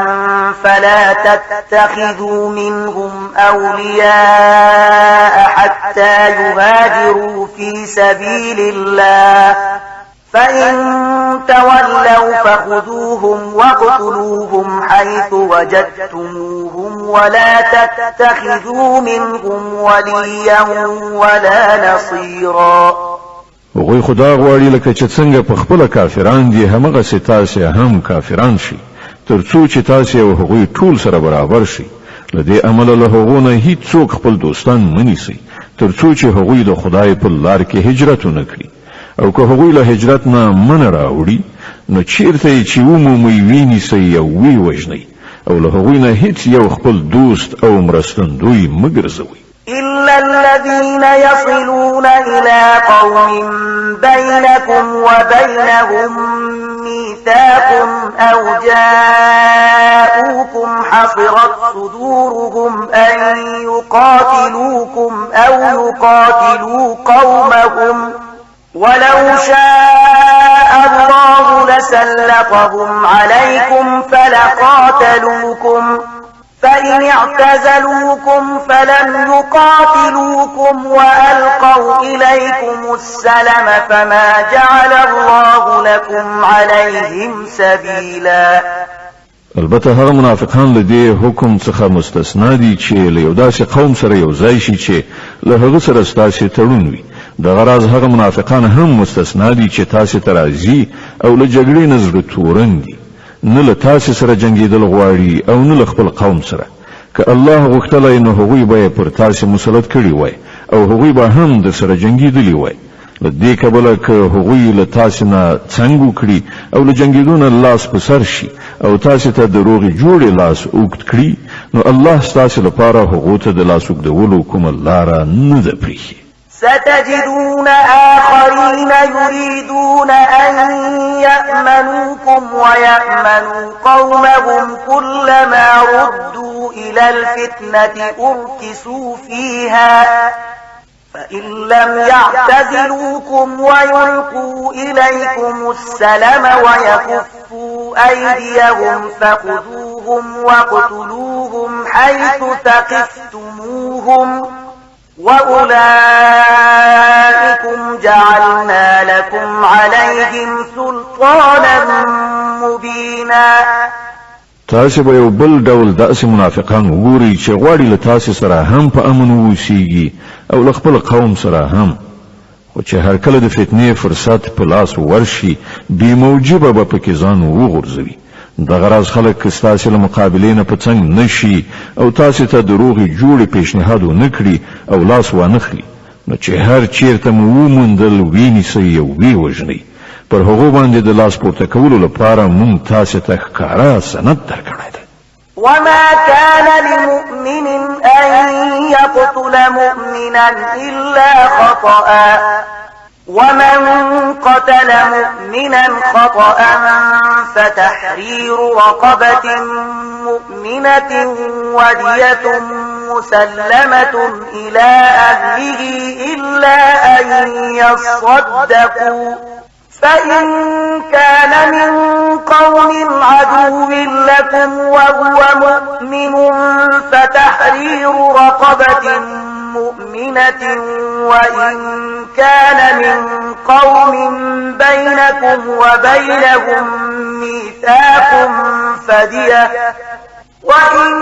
فلا تتخذوا منهم أولياء حتى يهاجروا في سبيل الله فإن تولوا فخذوهم واقتلوهم حيث وجدتموهم ولا تتخذوا منهم وليا ولا نصيرا. هغوی خدا غواړي لکه چې څنګه په خپل کافران دي همغسې تاسې هم کافران شي تر څو چې تاسې او هغوی ټول سره برابر شي. له دې امله له هغو نه هیڅوک خپل دوستان منیسئ تر څو چې هغوی د خدای په لار کې هجرت ونه کړي او که هغوی له هجرت نه من راوړي نو چیرته چې ومومئ وینیسئ او ویې وژنئ او له هغوی نه هیڅ یو خپل دوست او مرستندوی مه ګرځوئ. إلا الذين يصلون إلى قوم بينكم وبينهم ميثاق أو جاءوكم حصرت صدورهم أن يقاتلوكم أو يقاتلوا قومهم ولو شاء الله لسلطهم عليكم فلقاتلوكم فإن اعتزلوكم فلم يقاتلوكم وألقوا إليكم السلم فما جعل الله لكم عليهم سبيلا. البته هغه منافقان له دې حکم څخه مستثنا دي چې له یو داسې قوم سره یو ځای شي چې له هغه سره ستاسو تړون وي. دغه راز هغه منافقان هم مستثنا دي چې تاسو ته راځي او له جګړې نه زړه تورن دي نه له تاسو سره جنګېدل غواړي او نه له خپل قوم سره. که الله غوښتلی نو هغوی به پر تاسو مسلط کړي وای او هغوی به هم در سره جنګېدلی وای. له دې کبله که هغوی له تاسو نه څنګ وکړي او له جنګېدو نه لاس په سر شي او تاسو ته د روغې جوړې لاس اوږد کړي نو الله ستاسو لپاره هغو ته د لاس اوږدولو کومه لاره نه ده پرېښې. ستجدون آخرين يريدون أن يأمنوكم ويأمنوا قومهم كلما ردوا إلى الفتنة أركسوا فيها فإن لم يعتزلوكم ويلقوا إليكم السلم ويكفوا أيديهم فخذوهم واقتلوهم حيث ثقفتموهم وأولئكم جعلنا لكم عليهم سلطانا مبينا. تاسو به یو بل ډول داسې منافقان وګورئ چې غواړي له تاسو سره هم په امن ووسیږي او له خپل قوم سره هم، خو چې هر کله د فتنې فرصت په لاس ورشي بې موجبه به پکې ځان وغورځوي. دغه راز خلک ستاسو له مقابلې نه په څنګ نشي او تاسو ته دروغې جوړې پیشنهاد ونه کړي او لاس وانه خلي، نو چې هر چیرته مو وموندل ونیسئ او ویې وژنئ. پر هغو باندې د لاس پورته کولو لپاره مونږ تاسو ته ښکاره سند درکړی دی. وما كان لمؤمن أن يقتل مؤمنا إلا خطأ، ومن قتل مؤمنا خطأ فتحرير رقبة مؤمنة ودية مسلمة إلى أهله إلا أن يصدقوا، فإن كان من قوم عدو لكم وهو مؤمن فتحرير رقبة مؤمنة، وإن كان من قوم بينكم وبينهم ميثاق فدية، وإن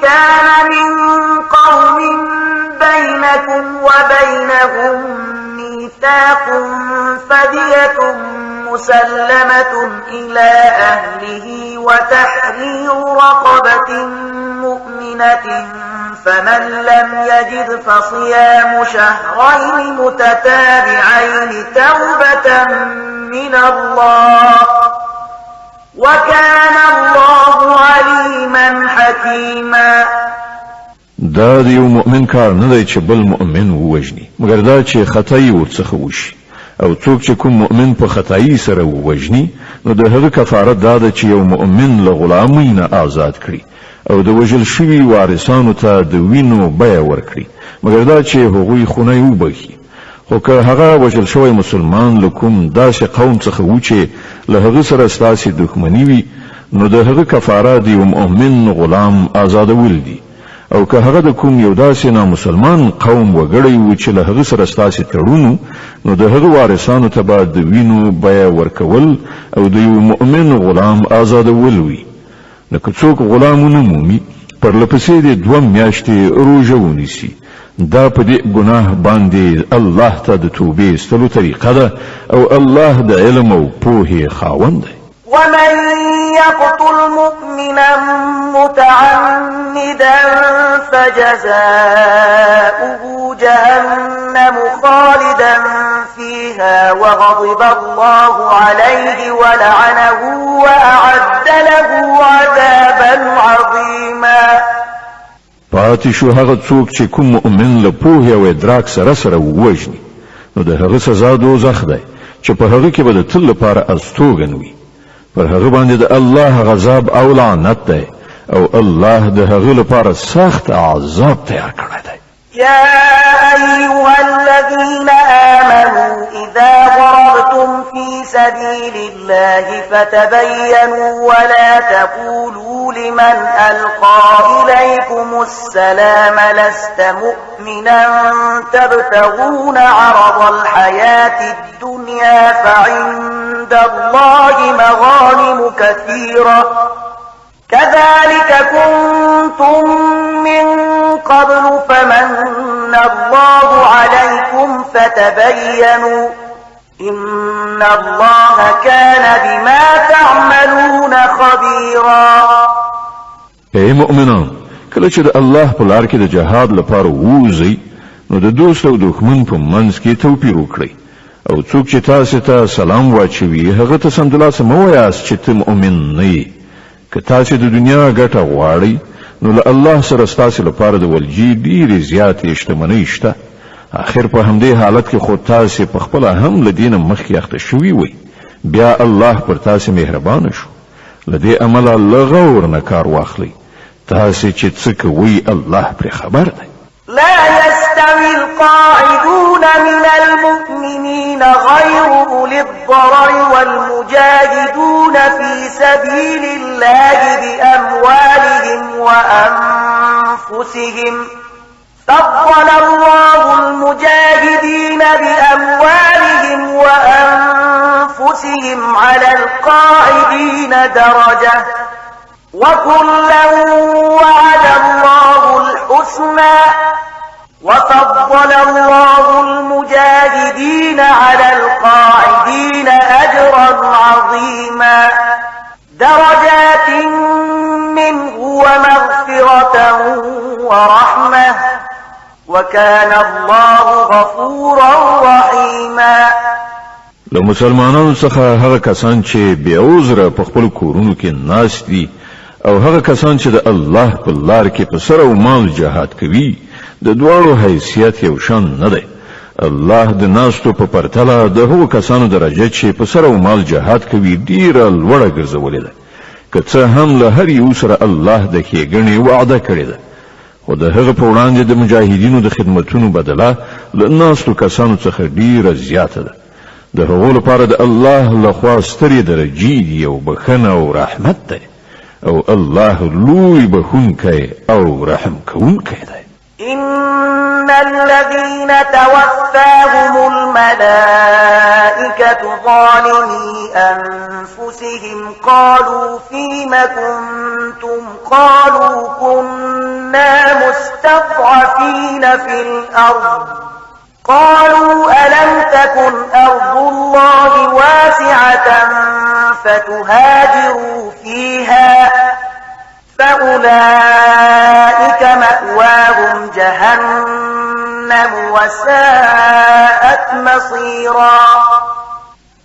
كان من قوم بينكم وبينهم ميثاق فدية مسلمة إلى أهله وتحرير رقبة مؤمنة، فمن لم يجد فصيام شهرين متتابعين توبة من الله، وكان الله عليما حكيما. دا د یو مؤمن کار نه دی چې بل مؤمن ووژني، مګر دا چې خطای ورڅخه وشي او څوک چې کوم مؤمن په خطای سره ووژني نو د هغه کفاره دا ده چې یو مؤمن له غلامۍ نه آزاد کړي او د وژل شوي وارثانو ته د وینو بیه ورکړي، مګر دا چې هغوی خونی وبخي. خو که هغه وژل شوی مسلمان له کوم داسې قوم څخه و چې له هغه سره ستاسې دښمني وي نو د هغه کفاره د یو مؤمن غلام آزادول دي، او که هغه د کوم یو داسې نامسلمان قوم وګړی و چې له هغه سره ستاسې تړون نو د هغه وارثانو ته به د وینو بیه ورکول او د یو مؤمن غلام آزادول وي. نو که څوک غلام ونه مومي پرلپسې د 2 میاشتې روژه ونیسي، دا په دې ګناه باندې الله ته د توبې ایستلو طریقه ده او الله د علم او پوهې خاوند دی. ومن يقتل مؤمنا متعمدا فجزاؤه جهنم خالدا فيها وغضب الله عليه ولعنه وأعد له عذابا عظيما. پاتې شو هغه څوک چې کوم مؤمن له پوهې او ادراک سره سره ووژني نو د هغه سزا دوزخ دی چې په هغه کې به د تل لپاره استوګن وي. پر هغه باندې د الله غضب او لعنت دی او الله د هغه لپاره سخت عذاب تیار کړی دی. يا أيها الذين آمنوا إذا ضربتم في سبيل الله فتبينوا ولا تقولوا لمن ألقى إليكم السلام لست مؤمنا تبتغون عرض الحياة الدنيا فعند الله مغانم كثيرة كذلك كنتم من قبل فمن الله عليكم فتبينوا إن الله كان بما تعملون خبيرا. اے مؤمنان، کله چې د الله په لار کې د جهاد لپاره ووځئ نو د دوست او دښمن په منځ کې توپیر وکړئ او څوک چې تاسو ته سلام واچوي هغه ته سمدلاسه مه وایاست چې ته مؤمن نه یې. که تاسو د دنیا ګټه غواړئ نو له الله سره ستاسو لپاره د ولجې ډېرې زیاتې شتمنۍ شته. آخر په همدې حالت کې خو تاسو په خپل هم له دینه مخکې اخته شوي وئ، بیا الله پر تاسو مهربان شو. له دې امله له غور نه کار واخلئ. تاسو چې څه کوئ الله پرې خبر دی. لا يستوي القاعدون من المؤمنين غير أولي الضرر والمجاهدون في سبيل الله بأموالهم وأنفسهم فضل الله المجاهدين بأموالهم وأنفسهم على القاعدين درجة وكلا وعد الله الحسنى وفضل الله المجاهدين على القاعدين أجرا عظيما درجات منه ومغفرة ورحمة وكان الله غفورا رحيما. له مسلمانانو څخه هغه کسان چې بے عذره په خپل کورونو کې ناست دي او هغه کسان چې د الله په لار کې په سر او مال جهاد کوي د دواړو حیثیت یو شان نه دی. الله د ناستو په پرتله د هغو کسانو درجه چې په سر او مال جهاد کوي ډیره لوړه ګرځولې ده، که څه هم له هر یو سره الله د ښېګڼې وعده کړې ده، خو د هغه په وړاندې د مجاهدینو د خدمتونو بدله له ناستو کسانو څخه ډیره زیاته ده. د هغو لپاره د الله لخوا سترې درجې دي او بخښنه او رحمت دی، او الله لوی بخښونکی او رحم کوونکی دی. إن الذين توفاهم الملائكة ظالمي أنفسهم قالوا فيم كنتم قالوا كنا مستضعفين في الأرض قالوا ألم تكن أرض الله واسعة فتهاجروا فيها فأولئك مأواهم جهنم وساءت مصيرا.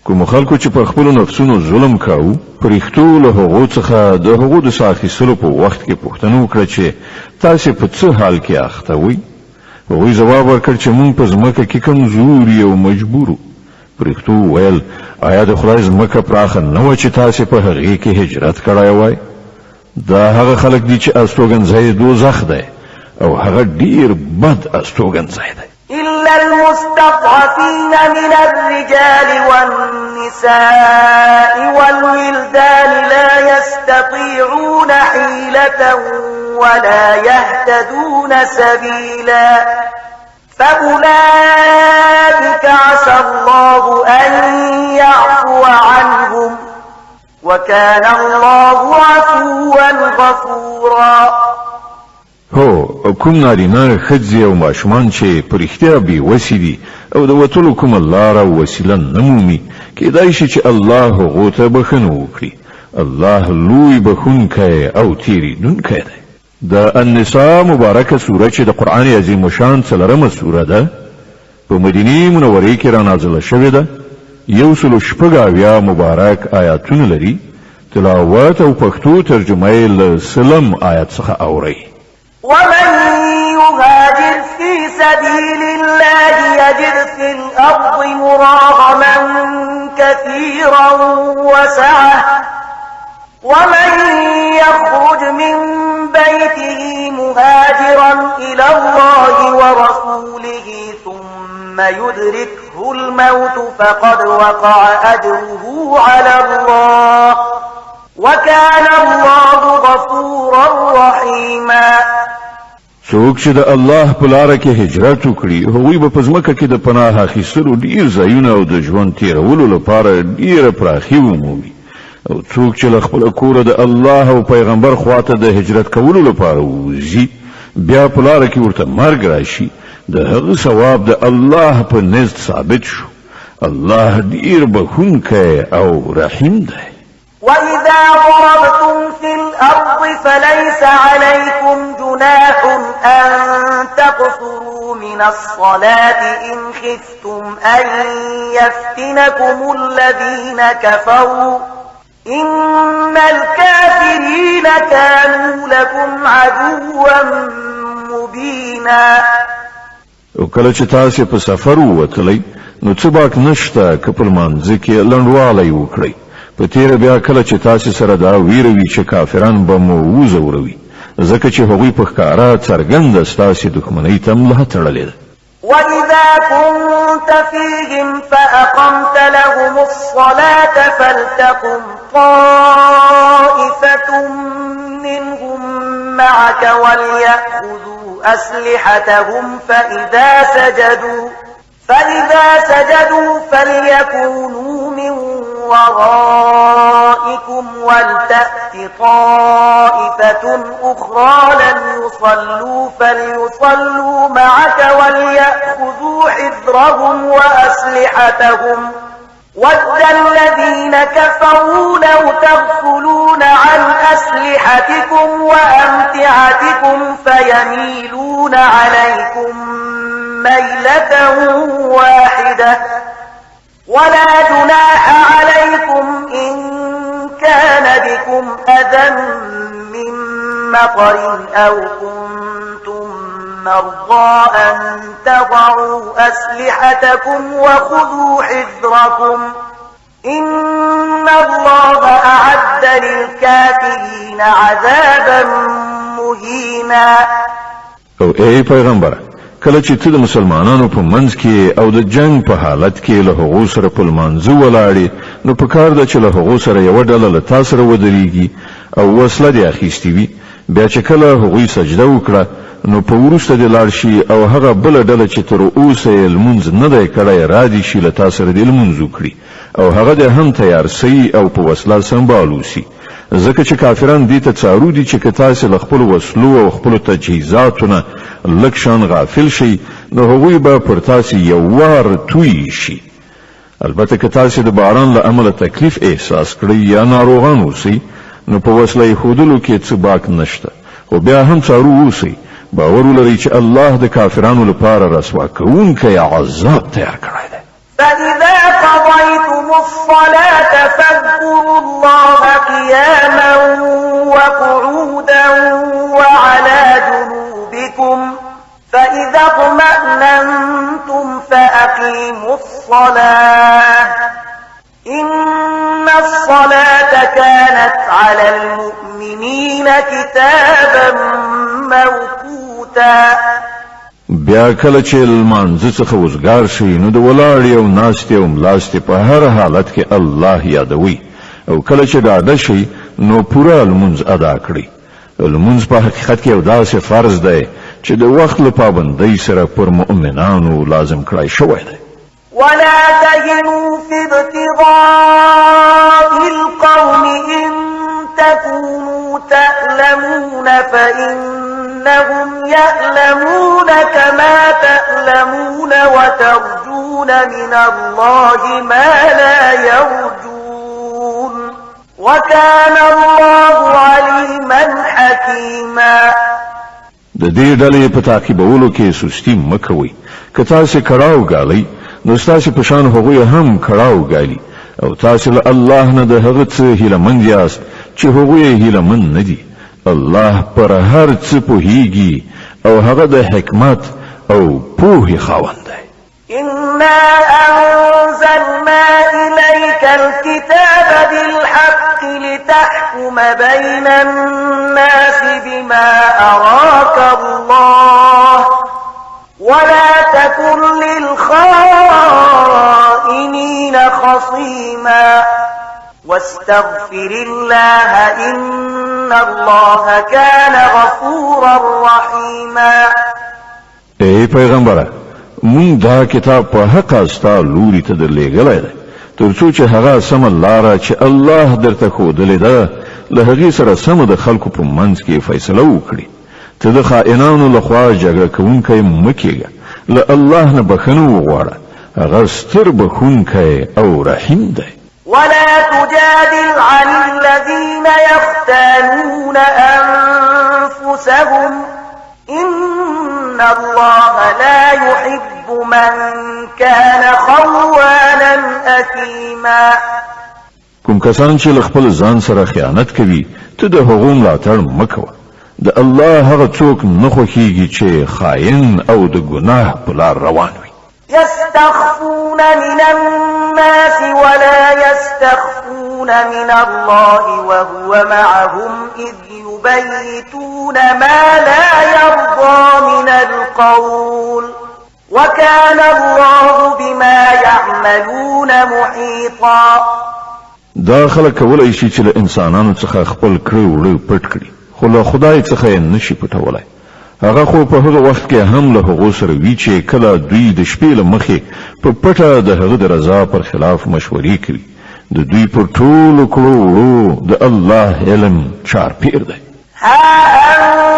کوم خلکو چې په خپل نفسونو ظلم کاوه پرېختو له هغو څخه د هغو د ساخیستلو په وخت کې پوښتنه وکړه چې تاسو په څه حال کې اخته وئ. هغوی ځواب ورکړ چې موږ په ځمکه کې کمزوري او مجبورو. پرېختو ویل آیا د خدای ځمکه پراخه نه وه چې تاسو په هغې کې هجرت کړی وای؟ دا هغه خلک دي چې استوګنځای دوزخ دی او هغه ډیر بد استوګنځای دی. إلا المستضعفين من الرجال والنساء والولدان لا يستطيعون حيلة ولا يهتدون سبيلا فأولئك عسى الله أن يعفو عنهم وكان الله عفوا غفورا. هو کوم نارینه ښځې او ماشومان چې په رښتیا بې وسې دي او د وتلو کومه لاره او وسیله نه مومي کیدای شي چې الله هغو ته بښنه وکړي. الله لوی بښونکی او تېرېدونکی دی. د النساء مبارکه سوره چې د قرآن عظیم شان 4مه سوره ده په مدینې منورې کې رانازله شوې ده. 106 مبارک آیاتونه لري. تلاوت او پښتو ترجمه یې له 3 آیات څخه اورئ. ومن يهاجر في سبيل الله يجد في الأرض مراغما كثيرا وسعة ومن يخرج من بيته مهاجرا إلى الله ورسوله ثم يدركه الموت فقد وقع أجره على الله وكان الله غفورا رحيما. څوک چې د الله په لاره کې هجرت وکړي هغوی به په ځمکه کې د پناه اخیستلو ډیر ځایونه او د ژوند تیرولو لپاره ډیره پراخي ومومي. او څوک چې له خپل کوره د الله او پیغمبر خواته د هجرت کولو لپاره وځي بیا په لاره کې ورته مرګ راشي د هغه ثواب د الله په نزد ثابت شو. الله ډیر بخښونکی او رحیم دی. وإذا ضربتم في الأرض فليس عليكم جناح أن تقصروا من الصلاة إن خفتم أن يفتنكم الذين كفروا إن الكافرين كانوا لكم عدوا مبينا. او کله چې تاسو په سفر ووتلی نو څه باک نشته که په لمانځه کې لنډوالی وکړئ. په تیره بیا کله چې تاسو سره دا ویره وي چې کافران به مو وځوروي ځکه چې هغوی په ښکاره څرګنده ستاسې دښمنۍ ته ملا تړلې ده. وإذا كنت فيهم فأقمت لهم الصلاة فلتقم طائفة منهم معك وليأخذوا أسلحتهم فإذا سجدوا فليكونوا من ورائكم ولتأت طائفة أخرى لم يصلوا فليصلوا معك وليأخذوا حذرهم وأسلحتهم ود الذين كفروا لو تغفلون عن أسلحتكم وأمتعتكم فيميلون عليكم ميلة واحدة ولا جناح عليكم إن كان بكم أذى من مطر أو كنتم مرضى أن تضعوا أسلحتكم وخذوا حذركم إن الله أعد للكافرين عذابا مهينا. او ای پیغمبر، کله چې ته د مسلمانانو په منځ کې او د جنگ په حالت کې له هغو سره په لمانځه ولاړې، نو په کار ده چې له هغو سره یوه ډله له تا سره ودرېږي او وسله دې اخیستې وي. بیا چې کله هغوی سجده وکړه نو په وروسته دې لاړ شي او هغه بله ډله چې تر اوسه یې لمونځ نه دی کړی را دې شي له تا سره دې لمونځ وکړي او هغه دې هم تیار سي او په وسله سمبال وسي. ځکه چې کافران دې ته څارو دي چې که تاسې له خپلو وسلو او خپلو تجهیزاتو نه لږ شان غافل شي نو هغوی به پر تاسې یو وار توی شي. البته که تاسې د باران له امله تکلیف احساس کړئ یا ناروغان اوسئ نو په وسله ایښودلو کې څه باک نشته، خو بیا هم څارو اوسئ. باور ولرئ چې الله د کافرانو لپاره رسوا کوونکی عذاب تیار کړی دی. فإذا قضيتم الصلاة فاذكروا الله قياما وقعودا وعلى جنوبكم فإذا اطمأننتم فأقيموا الصلاة إن الصلاة كانت على المؤمنين كتابا موقوتا. بیا کله چې لمانځه څخه وزګار شي نو د ولاړې او ناستې او ملاستې په هر حالت کې الله یادوي او کله چې ډاډه شي نو پوره لمونځ ادا کړئ. لمونځ په حقیقت کې یو داسې فرض دی چې د وخت له پابندۍ سره پر مؤمنانو لازم کړی شوی دی. ولا تهنوا في ابتغاء القوم إن تكونوا تألمون فإنهم يألمون كما تألمون وترجون من الله ما لا يرجون وكان الله عليما حكيما. د دې ډلې په تعقیبولو کې سستی مه کوئ. که تاسې کړاو ګالئ نو ستاسې په شان هغوی هم کړاو ګالي او تاسې له الله نه د هغه څه هیلهمند یاست چې هغوی یې هیلهمند نه دي. الله پر هر څه پوهیږي او هغه د حکمت او پوهې خاوند دی. إنا أنزلنا إليك الكتاب بالحق لتحكم بين الناس بما أراك الله ولا تكن للخائنين خصيما واستغفر الله إن الله كان غفورا رحيما. ای پیغمبره، مون دا کتاب په حق استا لوري ته درلېږلی دی ترڅو چې هغه سمه لاره چې الله درته ښودلې ده له هغې سره سمه د خلکو په منځ کې فیصله وکړي. ته د خائنانو لخوا جګړه کوونکی مه کېږه، له الله نه بخښنه وغواړه، هغه ستر بخښونکی او رحیم دی. ولا تجادل عن الذين يختانون أنفسهم إن الله لا يحب من كان خوانا أثيما. کوم کسان چې خپل ځان سره خیانت کوي ته د هغو ملاتړ مه کوه. د الله هغه څوک نه خوښیږي چې خائن او د ګناه په لار روان وي. يستخفون من الناس ولا يستخفون من الله وهو معهم إذ يبيتون ما لا يرضى من القول وكان الله بما يعملون محيطا. دا خلک کولای شي چې له انسانانو څخه خپل کړه وړه پټ کړي، خو له خدای څخه یې نشي پټولای. هغه خو په هغه وخت کې هم له هغو سره وی چې کله دوی د شپې له مخې په پټه د هغه د رضا پر خلاف مشورې کوي د دوی پر ټولو کړو وړو د الله علم چارپیر دی. ها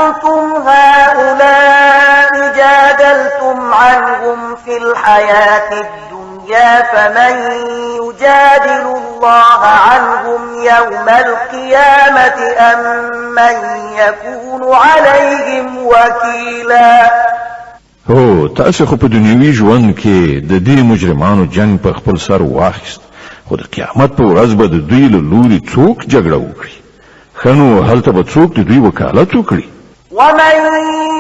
أنتم هؤلاء جادلتم عنهم في الحياة الدنيا فمن يجادل الله عنهم يوم القيامة أم من يكون عليهم وكيلا. هو تاسو خو په دنیوي ژوند کې د دې مجرمانو جنگ په خپل سر واخیست خو د قیامت په ورځ به د دوی له لوري څوک جګړه وکړي خنو هلته به څوک د دوی وکالت وکړي. ومن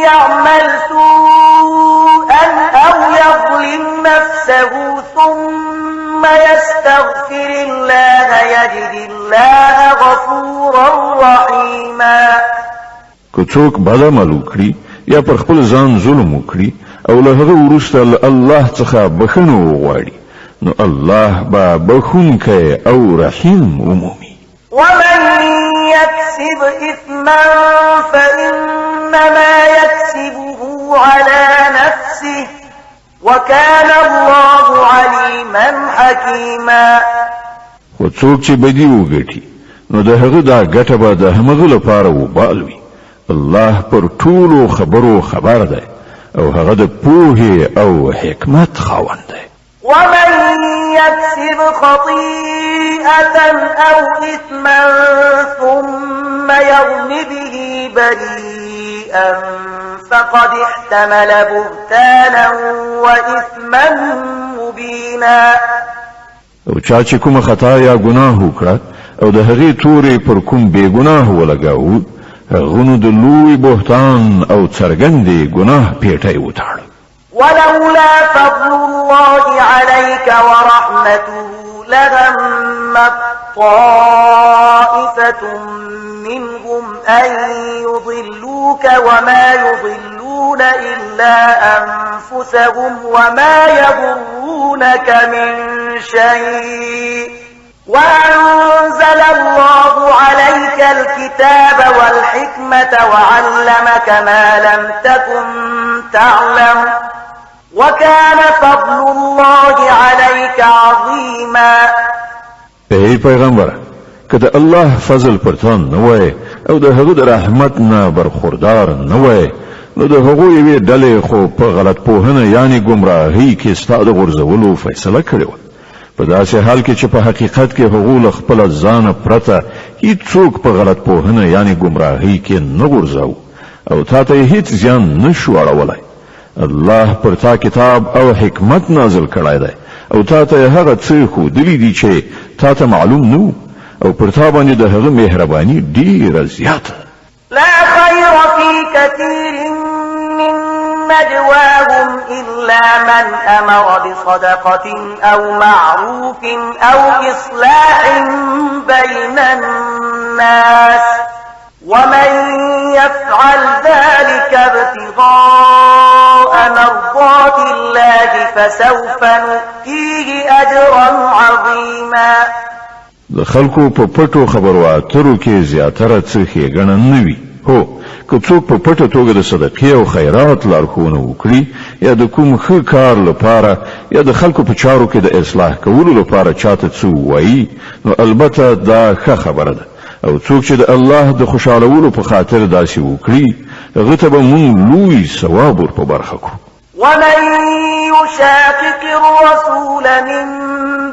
يعمل سوءا أو يظلم نفسه ثم يستغفر الله يجد الله غفورا رحيما. که څوک بد عمل وکړي یا پر خپل ځان ظلم وکړي او له هغه وروسته الله څخه بخښنه وغواړي نو الله به بخښونکی او رحیم ومومي. ومن يكسب إثما فإنما يكسبه على نفسه وكان الله عليما حكيما. وڅوک چې بدی وګټي نو د هغه دا ګټه به د همغه لپاره وبال وي. الله پر ټولو خبرو خبر دی او هغه د پوهې او حکمت خاوند دی. ومن يكسب خطيئة أو إثما ثم يرم به بريئا فقد احتمل بهتانا وإثما مبينا. او چا چې کومه خطا یا ګناه وکړه او د هغې تورې پر کوم بې ګناه ولګاوه هغه نو د لوی بهتان او څرګندې ګناه پیټی وتاړه. ولولا فضل الله عليك ورحمته لهمت طائفة منهم أن يضلوك وما يضلون إلا أنفسهم وما يضرونك من شيء وأنزل الله عليك الكتاب والحكمة وعلمك ما لم تكن تعلم وكان فضل الله عليك عظيما. ای پیغمبر کله الله فضل پرتان نه وای او د هغه د رحمت نه برخوردار نه وای نو د هغه یوې ډلې خو په غلط پوهنه یعنی گمراهی کې ستاسو غرزولو فیصله کړې و. په داسې حال کې چې په حقیقت کې هغه له خپل ځان پرته هیڅوک په غلط پوهنه یعنی گمراهی کې نه غرزاو او تاته هیڅ ځان نشو اړولای. الله پر تا کتاب او حکمت نازل کړای دی او تاته هغه څه خو دلی دي چې تاته معلوم نو او پر تا باندې د هغه مهرباني ډیره زیاته. لا خير في كثير من نجواهم إلا من أمر بصدقة أو معروف أو إصلاح بين الناس ومن يفعل ذلك ابتغاء مرضات الله فسوف نؤتيه أجرا عظيما. د خلکو په پټو خبرو اترو کې زیاتره څه ښېګڼه نه وي. هو که څوک په پټه توګه د صدقې او خیرات لارښوونه وکړي یا د کوم ښه کار لپاره یا د خلکو په چارو کې د اصلاح کولو لپاره چاته څه ووایي نو البته دا ښه خبره ده او څوک چې د الله د خوشحالولو په خاطر داسې وکړي هغه ته به مونږ لوی ثواب ور په برخه کړو. ومن يشاقق الرسول من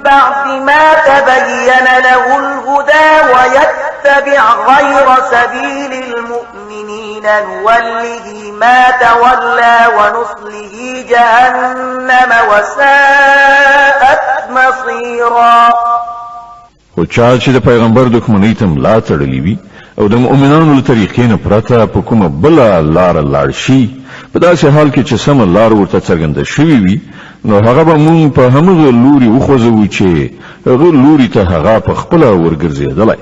بعد ما تبين له الهدى ويتبع غير سبيل المؤمنين نوله ما تولى ونصله جهنم وساءت مصيرا. خو چا چې د پیغمبر دښمنۍ ته ملا تړلې وي او د مؤمنانو له طریقې نه پرته په کومه بله لاره لاړ شي په داسې حال کې چې سمه لار ورته څرګنده شوې وي نو هغه به مونږ په همغه لوري وخوځوو چې هغه لوري ته هغه په خپله ورګرځېدلی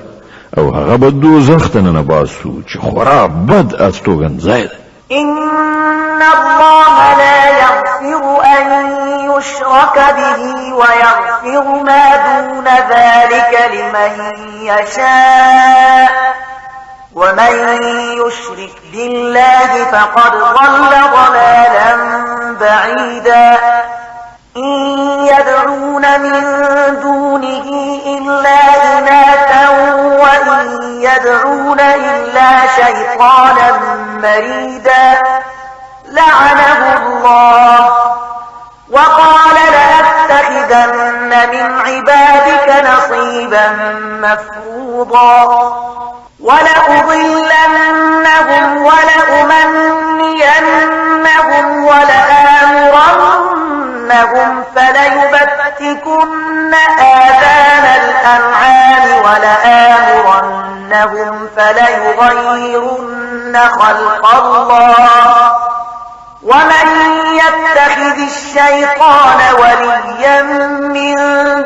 او هغه به دوزخ ته ننباسو چې خورا بد استوګنځی دی. إن الله لا يغفر أن يشرك به ويغفر ما دون ذلك لمن يشاء ومن يشرك بالله فقد ضل ضلالا بعيدا إن يدعون من دونه إلا إناثا وإن يدعون إلا شيطانا مريدا لعنه الله وقال لأتخذن من عبادك نصيبا مفروضا ولأضلنهم ولأمنينهم ولآمرنهم فليبتكن آذان الأنعام ولآمرنهم فليغيرن خلق الله ومن يتخذ الشيطان وليا من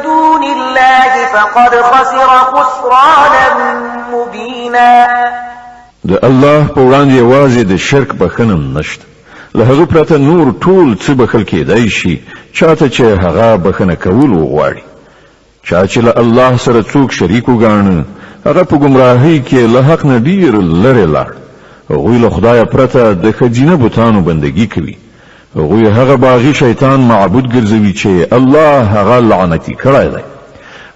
دون الله فقد خسر خسرانا مبينا. د الله په وړاندې یوازې د شرک بخښنه نشته. له هغه پرته نور ټول څه بخښل کېدای شي چاته چې هغه بخښنه کول وغواړي. چا چې له الله سره څوک شریک وګاڼه هغه په ګمراهۍ کې له حق نه ډیر لرې لاړ. هغوی له خدای پرته د ښځینه بتانو بندګي کوي. هغوی هغه باغی شیطان معبود ګرځوي چې الله هغه لعنتي کړی دی.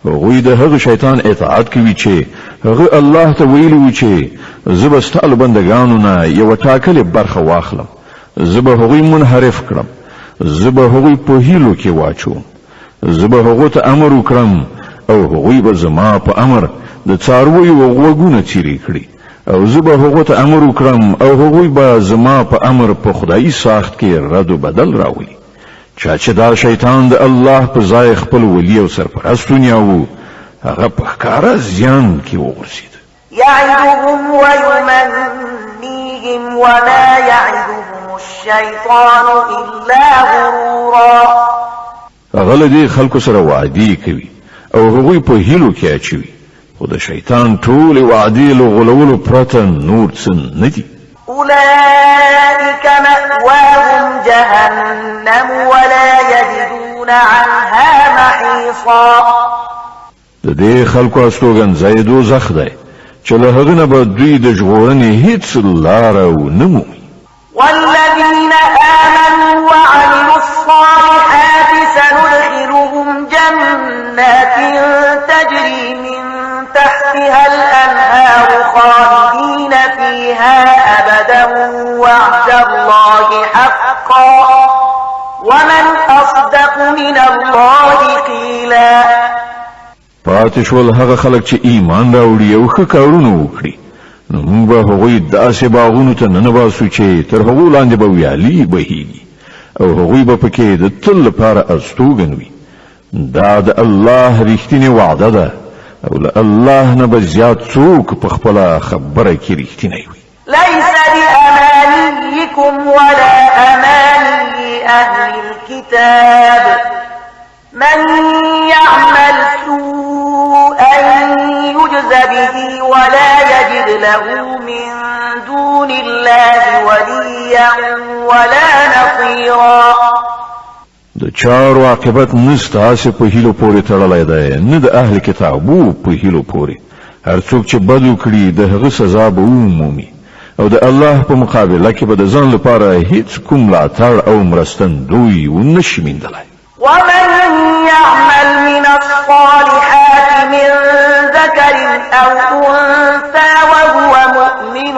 هغوی د هغه شیطان اطاعت کوي چې هغه الله ته ویلي و چې زه به ستا له بندګانو نه یوه ټاکلې برخه واخلم، زه به هغوی منحرف کړم، زه به هغوی په هیلو کې واچوم، زه به هغو ته امر وکړم او هغوی به زما په امر د څارویو غوږونه څیرې کړي، او زه به هغو ته امر وکړم او هغوی به زما په امر په خدایي ساخت کې رد و بدل راولي. چا چې دا شیطان د الله په ځای خپل ولی او سرپرست ونیاوه هغه په ښکاره زیان کې وغورځېد. يعدهم ويمنيهم وما يعدهم الشيطان إلا غرورا. هغه له دې خلکو سره وعدې کوي او هغوی په هیلو کې اچوي، خو د شیطان ټولې وعدې له غولولو پرته نور څه نه دي. أولئك مأواهم جهنم ولا يجدون عنها محيصا. د دې خلکو استوګنځای دوزخ دی چې له هغه نه به دوی د ژغورنې هیڅ لاره ونه مومي. والذين آمنوا وعملوا الصالحات سندخلهم جنات تجري من تحتها الأنهار خالدين فيها أبدا وعد الله حقا ومن أصدق من الله قيلا. پاتې شول هغه خلک چې ایمان راوړي او ښه کارونه وکړي، نو موږ به هغوی داسې باغونو ته ننباسو چې تر هغو لاندې به ویالې بهیږي او هغوی به پکې د تل لپاره استوګن وي. دا د الله رښتینې وعده ده او له الله نه به زیات څوک په خپله خبره کې رښتینی وي. ليس بأمانيكم ولا أماني أهل الكتاب من يعمل سوءا يجز به ولا يجد له من دون الله وليا ولا نصيرا. د چارو عاقبت نستاسې په هیلو پورې تړلی دی، نه د اهل کتابو په هیلو پورې. هر څوک چې بد وکړي د هغه سزا به ومومي او د الله په مقابله کې به د ځان لپاره هیڅ کوم ملاتړ او مرستندوی ونشي موندلی. ومن يعمل من الصالحات من ذكر أو أنثى وهو مؤمن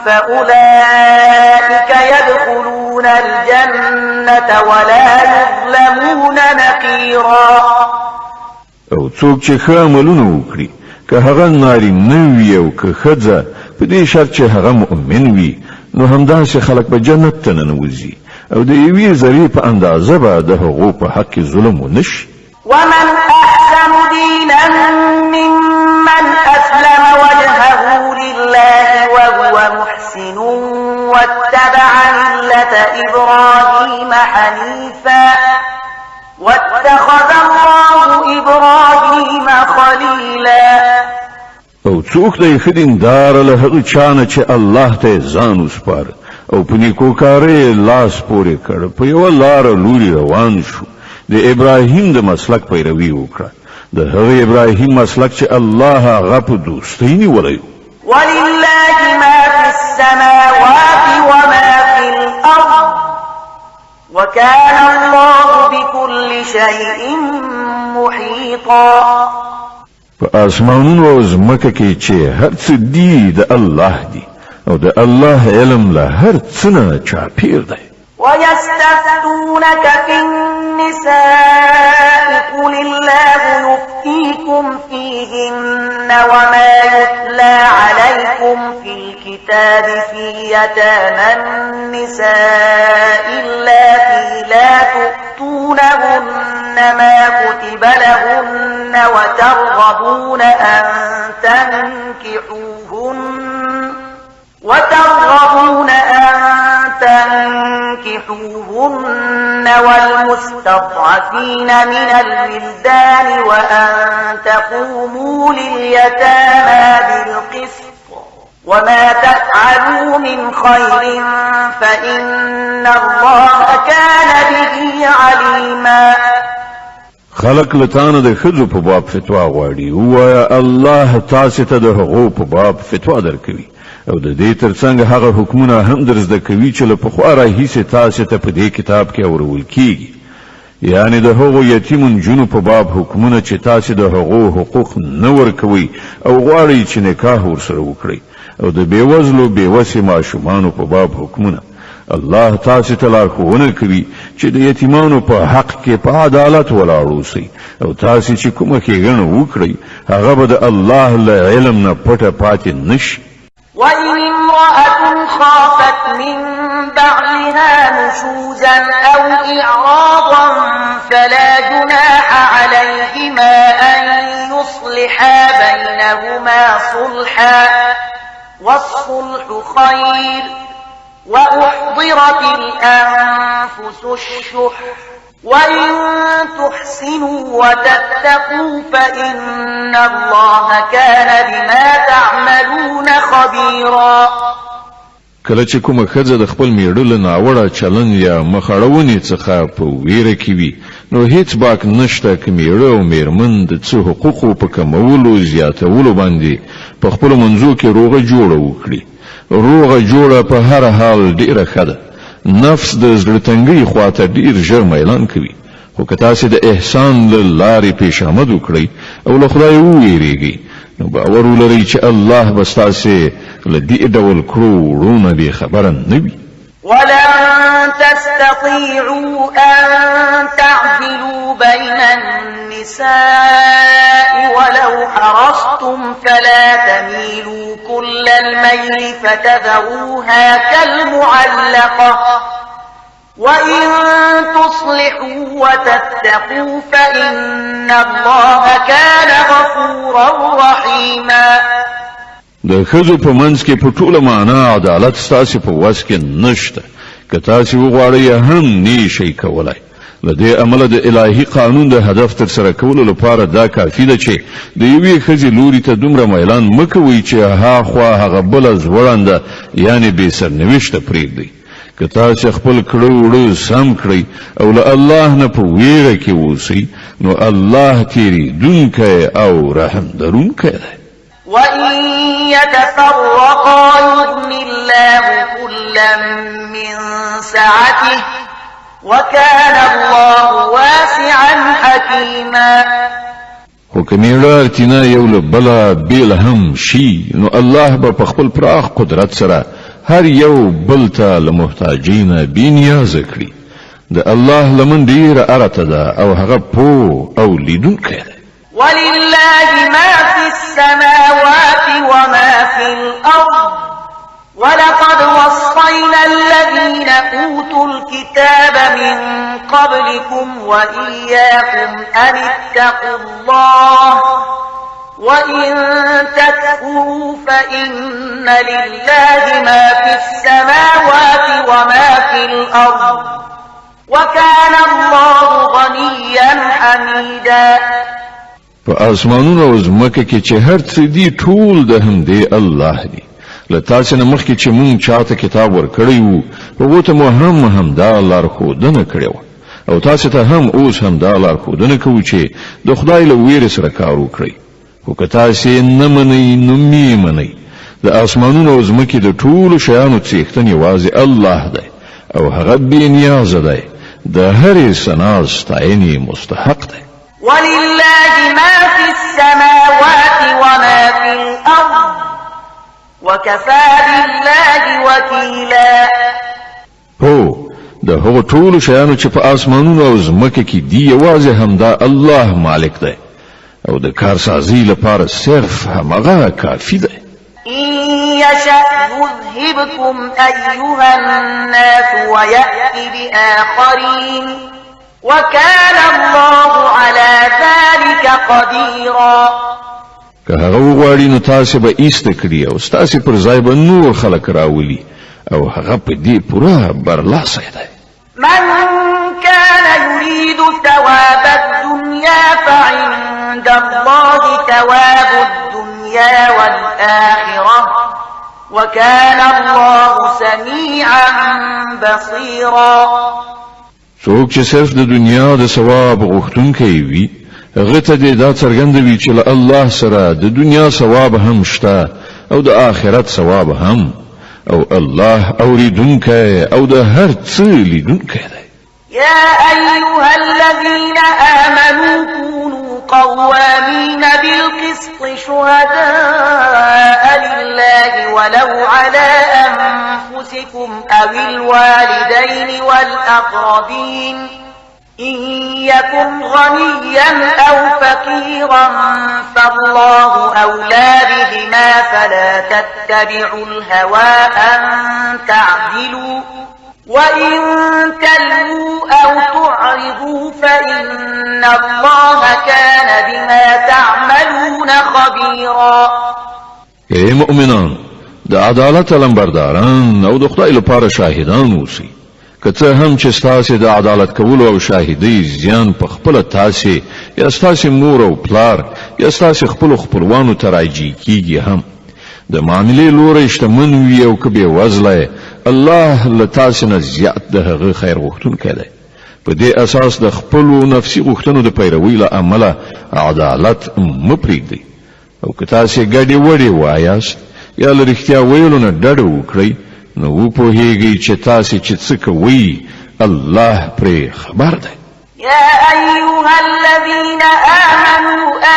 فأولئك يدخلون الجنة ولا يظلمون نقيرا. او څوک چې ښه عملونه وکړي که هغه نارینه وي او که ښځه په دې شرط چې هغه مؤمن وي نو همداسې خلک به جنت ته ننوځي او د یوې ذرې په اندازه به د هغو په حق کې ظلم ونشي. ومن أحسن دينا ممن أسلم وجهه لله وهو محسن واتبع ملة إبراهيم حنيفا واتخذ الله إبراهيم خليلا. او څوک دی ښه دیندار له هغه چا نه چې الله ته ځان وسپاره او په نیکوکارۍ لاس پورې کړ، په یوه لاره لوري روان شو، د ابراهیم د مسلک پیروي وکړه، د هغه ابراهیم مسلک چې الله هغه په دوستۍ نیولی. ولله ما في السماوات وما في الأرض وكان الله بكل شيء محيطا. په اسمانونو او ځمکه کې چې هر څه دی د الله دی او د الله علم له هر څه نه چاپیر دی. ويستفتونك في النساء قل الله يفتيكم فيهن وما يتلى عليكم في الكتاب في يتامى النساء اللاتي لا تؤتونهن ما كتب لهن وترغبون أن تنكحوهن والمستضعفين من الولدان وأن تقوموا لليتامى بالقسط وما تفعلوا من خير فإن الله كان به عليما. خلق لتانه د خځو په باب فتوا غواړي وایا الله تاسو ته د هغو په باب فتوا درکوي او د دې ترڅنګ هغه حکمونه هم درزده کوي چې له پخوا راهیسې تاسو ته په دې کتاب کې اورول کیږي، یعنی د هغو یتیمون جنو په باب حکمونه چې تاسو د هغو حقوق نه ورکوي او غواړي چې نکاح ورسره وکړي، او د بیوزلو بیوسې ماشومانو په باب حکمونه. الله تاسو ته لارښوونه کوي چې د یتیمانو په حق کې په عدالت ولاړ اوسئ او تاسو چې کومه ښېګڼه وکړئ هغه به د الله له علم نه پټه پاتې نشي. وإن امرأة خافت من بعلها نشوزا أو إعراضا فلا جناح عليهما أن يصلحا بينهما صلحا والصلح خير وأحضرت الأنفس الشح وإن تحسنوا وتتقوا فإن الله كان بما تعملون خبيرا. کله چې کومه ښځه د خپل میړه له ناوړه چلند یا مخاړونې څخه په ویره کې وي نو هیڅ باک نشته چې میړه او میرمن د څه حقوقو په کمولو زیاتولو باندې په خپلو منځو کې روغه جوړه وکړي. روغه جوړه په هر حال ډیره ښه ده. نفس د زړه تنګۍ خواته ډیر ژر میلان کوي، خو که تاسو د احسان له لارې پیشامد وکړئ او له خدای وویریږئ نو باور ولرئ چې الله به ستاسې له دې ډول کړو وړو نه بې خبره نه وي. ولن تستطيعوا أن تعدلوا بين النساء ولو حرصتم فلا تميلوا كل الميل فتذروها كالمعلقة وإن تصلحوا وتتقوا فإن الله كان غفورا رحيما. د ښځو په منځ کې په ټوله معنا عدالت ستاسو په وس کې نشته. که تاسو وغواړئ هم نشئ کولای. له دې امله د الهي قانون د هدف تر سره کولو لپاره دا کافي ده چې د یوې ښځې لوري ته دومره میلان مه کوئ چې هاخوا هغه بله ځوړنده یعنې بې سرنوشته پرېږدئ. که تاسو خپل کړه وړه سم کړئ او له الله نه په ویره کې اوسئ نو الله تېرېدونکی او رحم لرونکی دی. وإن يتفرقا يغن الله كلا من سعته وكان الله واسعا حكيما. خو که میړه اړتینا یو له بله بیل هم شي نو الله به په خپل پراخ قدرت سره هر یو بل ته له محتاجۍ نه بېنیازه کړي. د الله لمن ډېره ارته ده او هغه پوه او لیدونکی دی. ولله ما في السماوات وما في الأرض ولقد وصينا الذين أوتوا الكتاب من قبلكم وإياكم أن اتقوا الله وإن تكفروا فإن لله ما في السماوات وما في الأرض وكان الله غنيا حميدا. په اسمانونو او ځمکه کې چې هر څه دي ټول د همدې الله دی. له تاسو نه مخکې چې مونږ چاته کتاب ورکړی وو هغو ته مو همدا لارښودنه کړې وه او تاسو ته هم اوس همدا لارښودنه کوو چې د خدای له ویرې سره کار وکړئ. خو که تاسو نه منئ نو مې منئ. د اسمانونو او ځمکې د ټولو شیانو څښتن یوازې الله دی او هغه بې نیازه دی د هرې ثنا ستاینې مستحق دی. ولله ما في السماوات وما في الأرض وكفى بالله وكيلا. هو د هغو ټولو شیانو چې په اسمانونو او ځمکه کې دي یوازې همدا الله مالک دی او د کارسازي لپاره صرف همغه کافي دی. إن يشأ يذهبكم أيها الناس ويأتي بآخرين وكان الله على ذلك قديرا. که هغه وغواړي نو تاسو به ایسته کړي او ستاسو پر ځای به نور خلک راولي او هغه په دې پوره برلاسی دی. من كان يريد ثواب الدنيا فعند الله ثواب الدنيا والآخرة وكان الله سميعا بصيرا. څوک چې صرف د دنیا د ثواب غوښتونکی وي هغه ته دې دا څرګند وي چې له الله سره د دنیا ثواب هم شته او د آخرت ثواب هم او الله اوریدونکی او د هر څه لیدونکی دی. يا أيها الذين آمنوا كونوا قوامين بالقسط شهداء لله ولو على أنفسكم أو الوالدين والأقربين إن يكن غنيا أو فقيرا فالله أولى بهما فلا تتبعوا الهوى أن تعدلوا وإن تلووا أو تعرضوا فإن الله كان بما تعملون خبيرا. اے مؤمنان د عدالت لمبرداران او د خدای لپاره شاهدان اوسئ. که څه هم چې ستاسو د عدالت کولو او شاهدۍ زیان په خپل تاسو یا ستاسو مور او پلار یا ستاسو خپل خپلوانو ته راځي کیږي هم د معاملې لوري شتمن وي او که بې وزله الله له تاسو نه زیات د هغه خیر غوښتونکی دی. په دې اساس د خپلو نفسي غوښتنو د پیروي له امله عدالت مه پرېږدئ او که تاسو ګډې وډې وایاست یا له رښتیا ویلو نه ډډه وکړئ نو وپوهیږئ چې تاسو چې څه کوئ الله پرې خبر دی. يا أيها الذين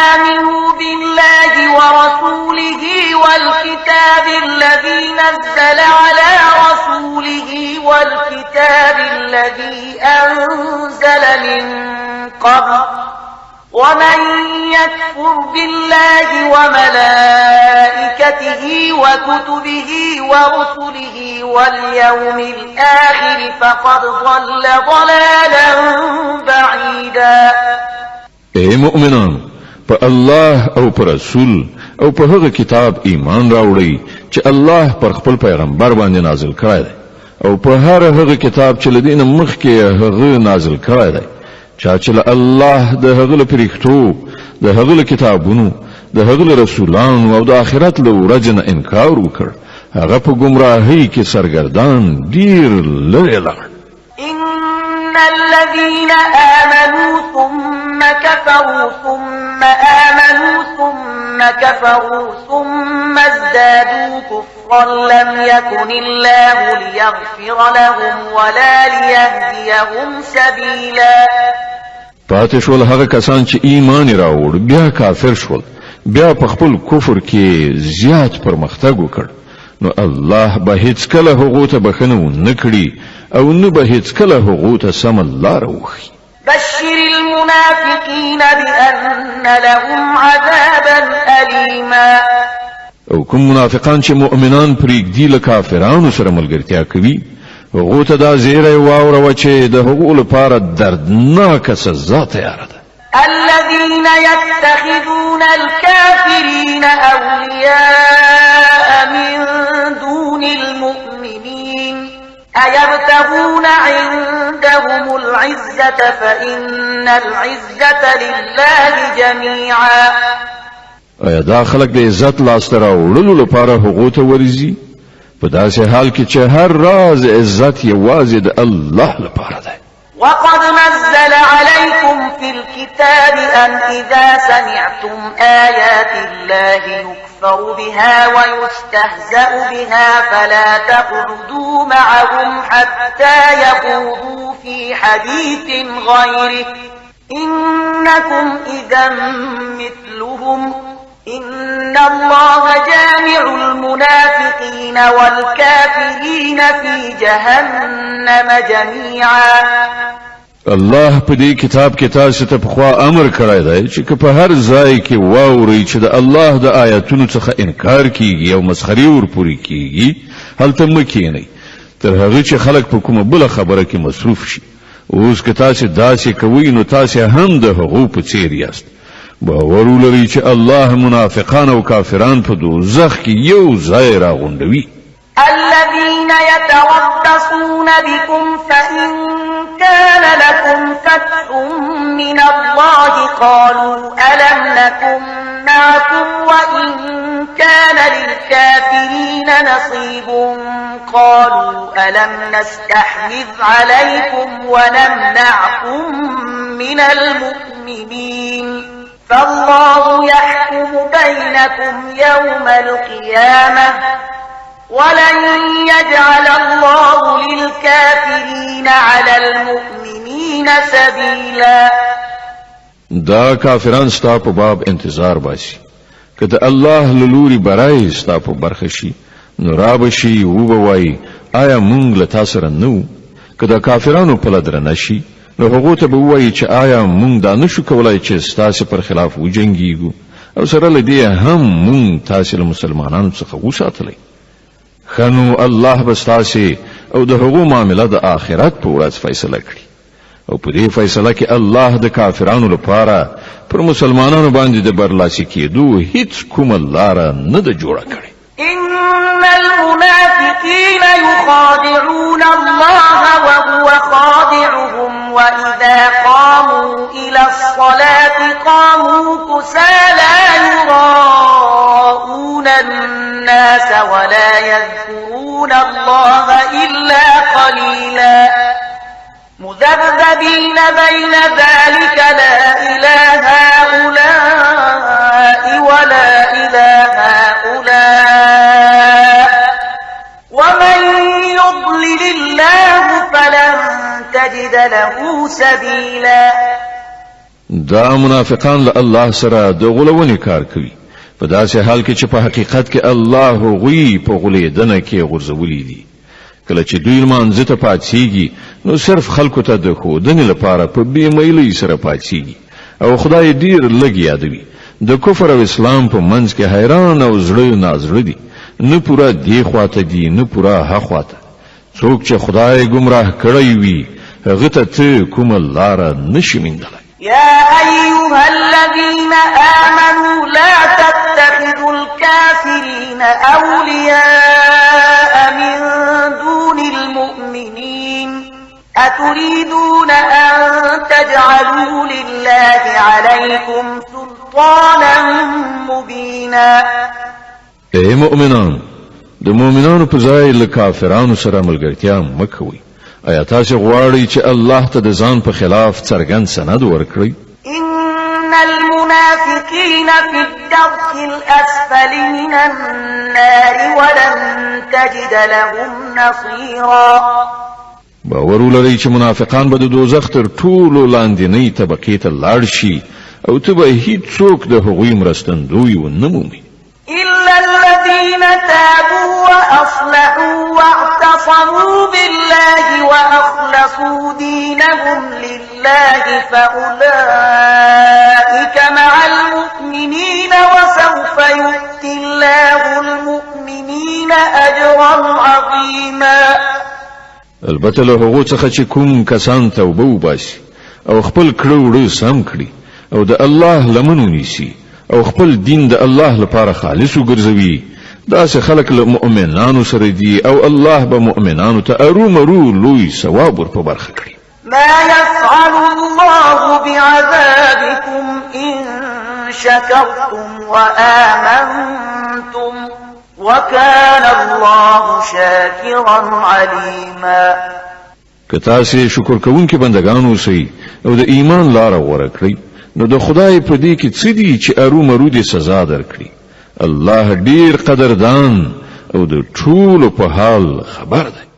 آمنوا بالله ورسوله والكتاب الذي نزل على رسوله والكتاب الذي أنزل من قبل ومن يكفر بالله وملائكته وكتبه ورسله واليوم الآخر فقد ضل ضلالا بعيدا. اے مؤمنان په الله او پر رسول او په هغه کتاب ایمان راوړئ چې الله پر خپل پیغمبر باندې نازل کړی دی او په هر هغه کتاب چې لدینه مخکې هغه نازل کړی دی. چا چې الله د هغه له پرښتو د هغه له کتابونو د هغه له رسولانو او د آخرت له ورځې نه انکار وکړ هغه په گمراهۍ کې سرګردان ډیر لرې لاړ. إن الذين آمنوا ثم كفروا ثم آمنوا ثم كفروا ثم ازدادوا كفرا لم يكن الله ليغفر لهم ولا ليهديهم سبيلا. پاتې شول هغه کسان چې ایمان راوړ بیا کافر شول بیا په خپل کفر کې زیات پرمختګ وکړ نو الله به هیڅ کله هغه ته بخنه نه کړي او نه به هیڅ کله هغه ته سم لار وخی. بشر المنافقين بأن لهم عذابا أليما. او کوم منافقان چې مؤمنان پرېږدي له کافرانو سره ملګرتیا کوي هغه ته دا زیری واوروه چې د هغو لپاره دردناکه سزا تیاره ده. الذين يتخذون الكافرين أولياء من دون المؤمنين أيبتغون عندهم العزة فإن العزة لله جميعا. ایا دا خلک د عزت لاسته راوړلو لپاره هغو ته ورځي په داسې حال کې چې هر راز عزت یوازې د الله لپاره ده. وقد نزل عليكم في الكتاب أن إذا سمعتم آيات الله يكفر بها ويستهزأ بها فلا تقعدوا معهم حتى يخوضوا في حديث غيره إنكم إذا مثلهم إن الله جامع المنافقين والكافرين في جهنم جميعا. الله په دې کتاب کې تاسو ته په امر کړی دی چې په هر ځای کې واوري چې د الله د آیاتونو څخه انکار کیږي او مسخري ورپوري کیږي هلته مکینی تر هغه چې خلک په کومه بل خبره کې مصروف شي. اوس که تاسو داسې کوئ نو تاسو هم د هغو په څیر یاست. باور ولرئ چې الله منافقان او کافران په دوزخ کې یو ځای راغونډوي. الذين يتربصون بكم فإن كان لكم فتح من الله قالوا ألم نكن معكم وإن كان للكافرين نصيب قالوا ألم نستحوذ عليكم ونمنعكم من المؤمنين فالله يحكم بينكم يوم القيامة ولن يجعل الله للكافرين على المؤمنين سبيلا. دا کافران ستا په باب انتظار باسي که د الله لوري برای ستا په برخه شي نو را بشي او بوای آیا مونږ له تاسو سره نو که د کافرانو په لدر نشي نو هغه ته بوای چې آیا مونږ دا نشو کولای چې ستاسو پر خلاف وجنګیږو او سره لدی هم مونږ تاسو له مسلمانانو څخه وساتلای. خنو الله بستاسي او د هغو معاملې د آخرت په ورځ فیصله کړي او په دې فیصله کې الله د کافرانو لپاره پر مسلمانانو باندې د برلاسي کېدو هیڅ کومه لار نه ده جوړه کړې. إن المنافقين يخادعون الله وهو خادعهم وإذا قاموا إلى الصلاة قاموا كسالى يراءون الناس ولا يذكرون الله إلا قليلا مذبذبين بين ذلك لا إلى هؤلاء ولا إلى هؤلاء ومن يضلل الله فلن تجد له سبيلا. دا منافقان له الله سره د غلونې کار کوي په داسې حال کې چې په حقیقت کې الله غوی په غلیدنه کې غرزولې دي. کله چې دوی مانځه ته پاتېږي نو صرف خلکو ته د خودنې لپاره په بې میلۍ سره پاتېږي او خدای ډیر لږ یادوي. د کفر او اسلام په منځ کې حیران او زړه نازړه دي، نه پورا دی خواته دي نه پورا ها خواته. څوک چې خدای گمراه کړی وي هغه ته کومه لار نشي موندلای. يا أيها الذين آمنوا لا تتخذوا الكافرين أولياء من دون المؤمنين أتريدون أن تجعلوا لله عليكم سلطانا مبينا. اے مؤمنان، د مؤمنانو په ځای له کافرانو سره ملګرتیا مه کوئ. آیا تاسو غواړئ چې الله ته د ځان په خلاف څرګند سند ورکړئ؟ إن المنافقين في الدرك الأسفل من النار ولن تجد لهم نصيرا. باور ولرئ چې منافقان به د دوزخ تر ټولو لاندنۍ طبقې ته لاړ شي او ته به هیڅوک د هغوی مرستندوی ونه مومي. إلا الذين تابوا وأصلحوا واعتصموا بالله وأخلصوا دينهم لله فأولئك مع المؤمنين وسوف يؤتي الله المؤمنين أجرا عظيما. البته له هغو څخه چې کوم کسان توبه وباسي او خپل کړه وړه سم کړي او د الله لمنو نیسي او خپل دین د الله لپاره خالص وګرځوي، داسې خلک له مؤمنانو سره دي او الله به مؤمنانو ته ارومرو لوی ثواب ور په برخه کړي. ما يفعل الله بعذابكم إن شكرتم وآمنتم وكان الله شاكرا عليما. که تاسو شکر کوونکي بندگان اوسئ او د ایمان لار غوره کړئ نو د خدای په دې کې څه دي چې ارومرو دې سزا درکړي الله ډیر قدردان او د ټول په حال خبر دی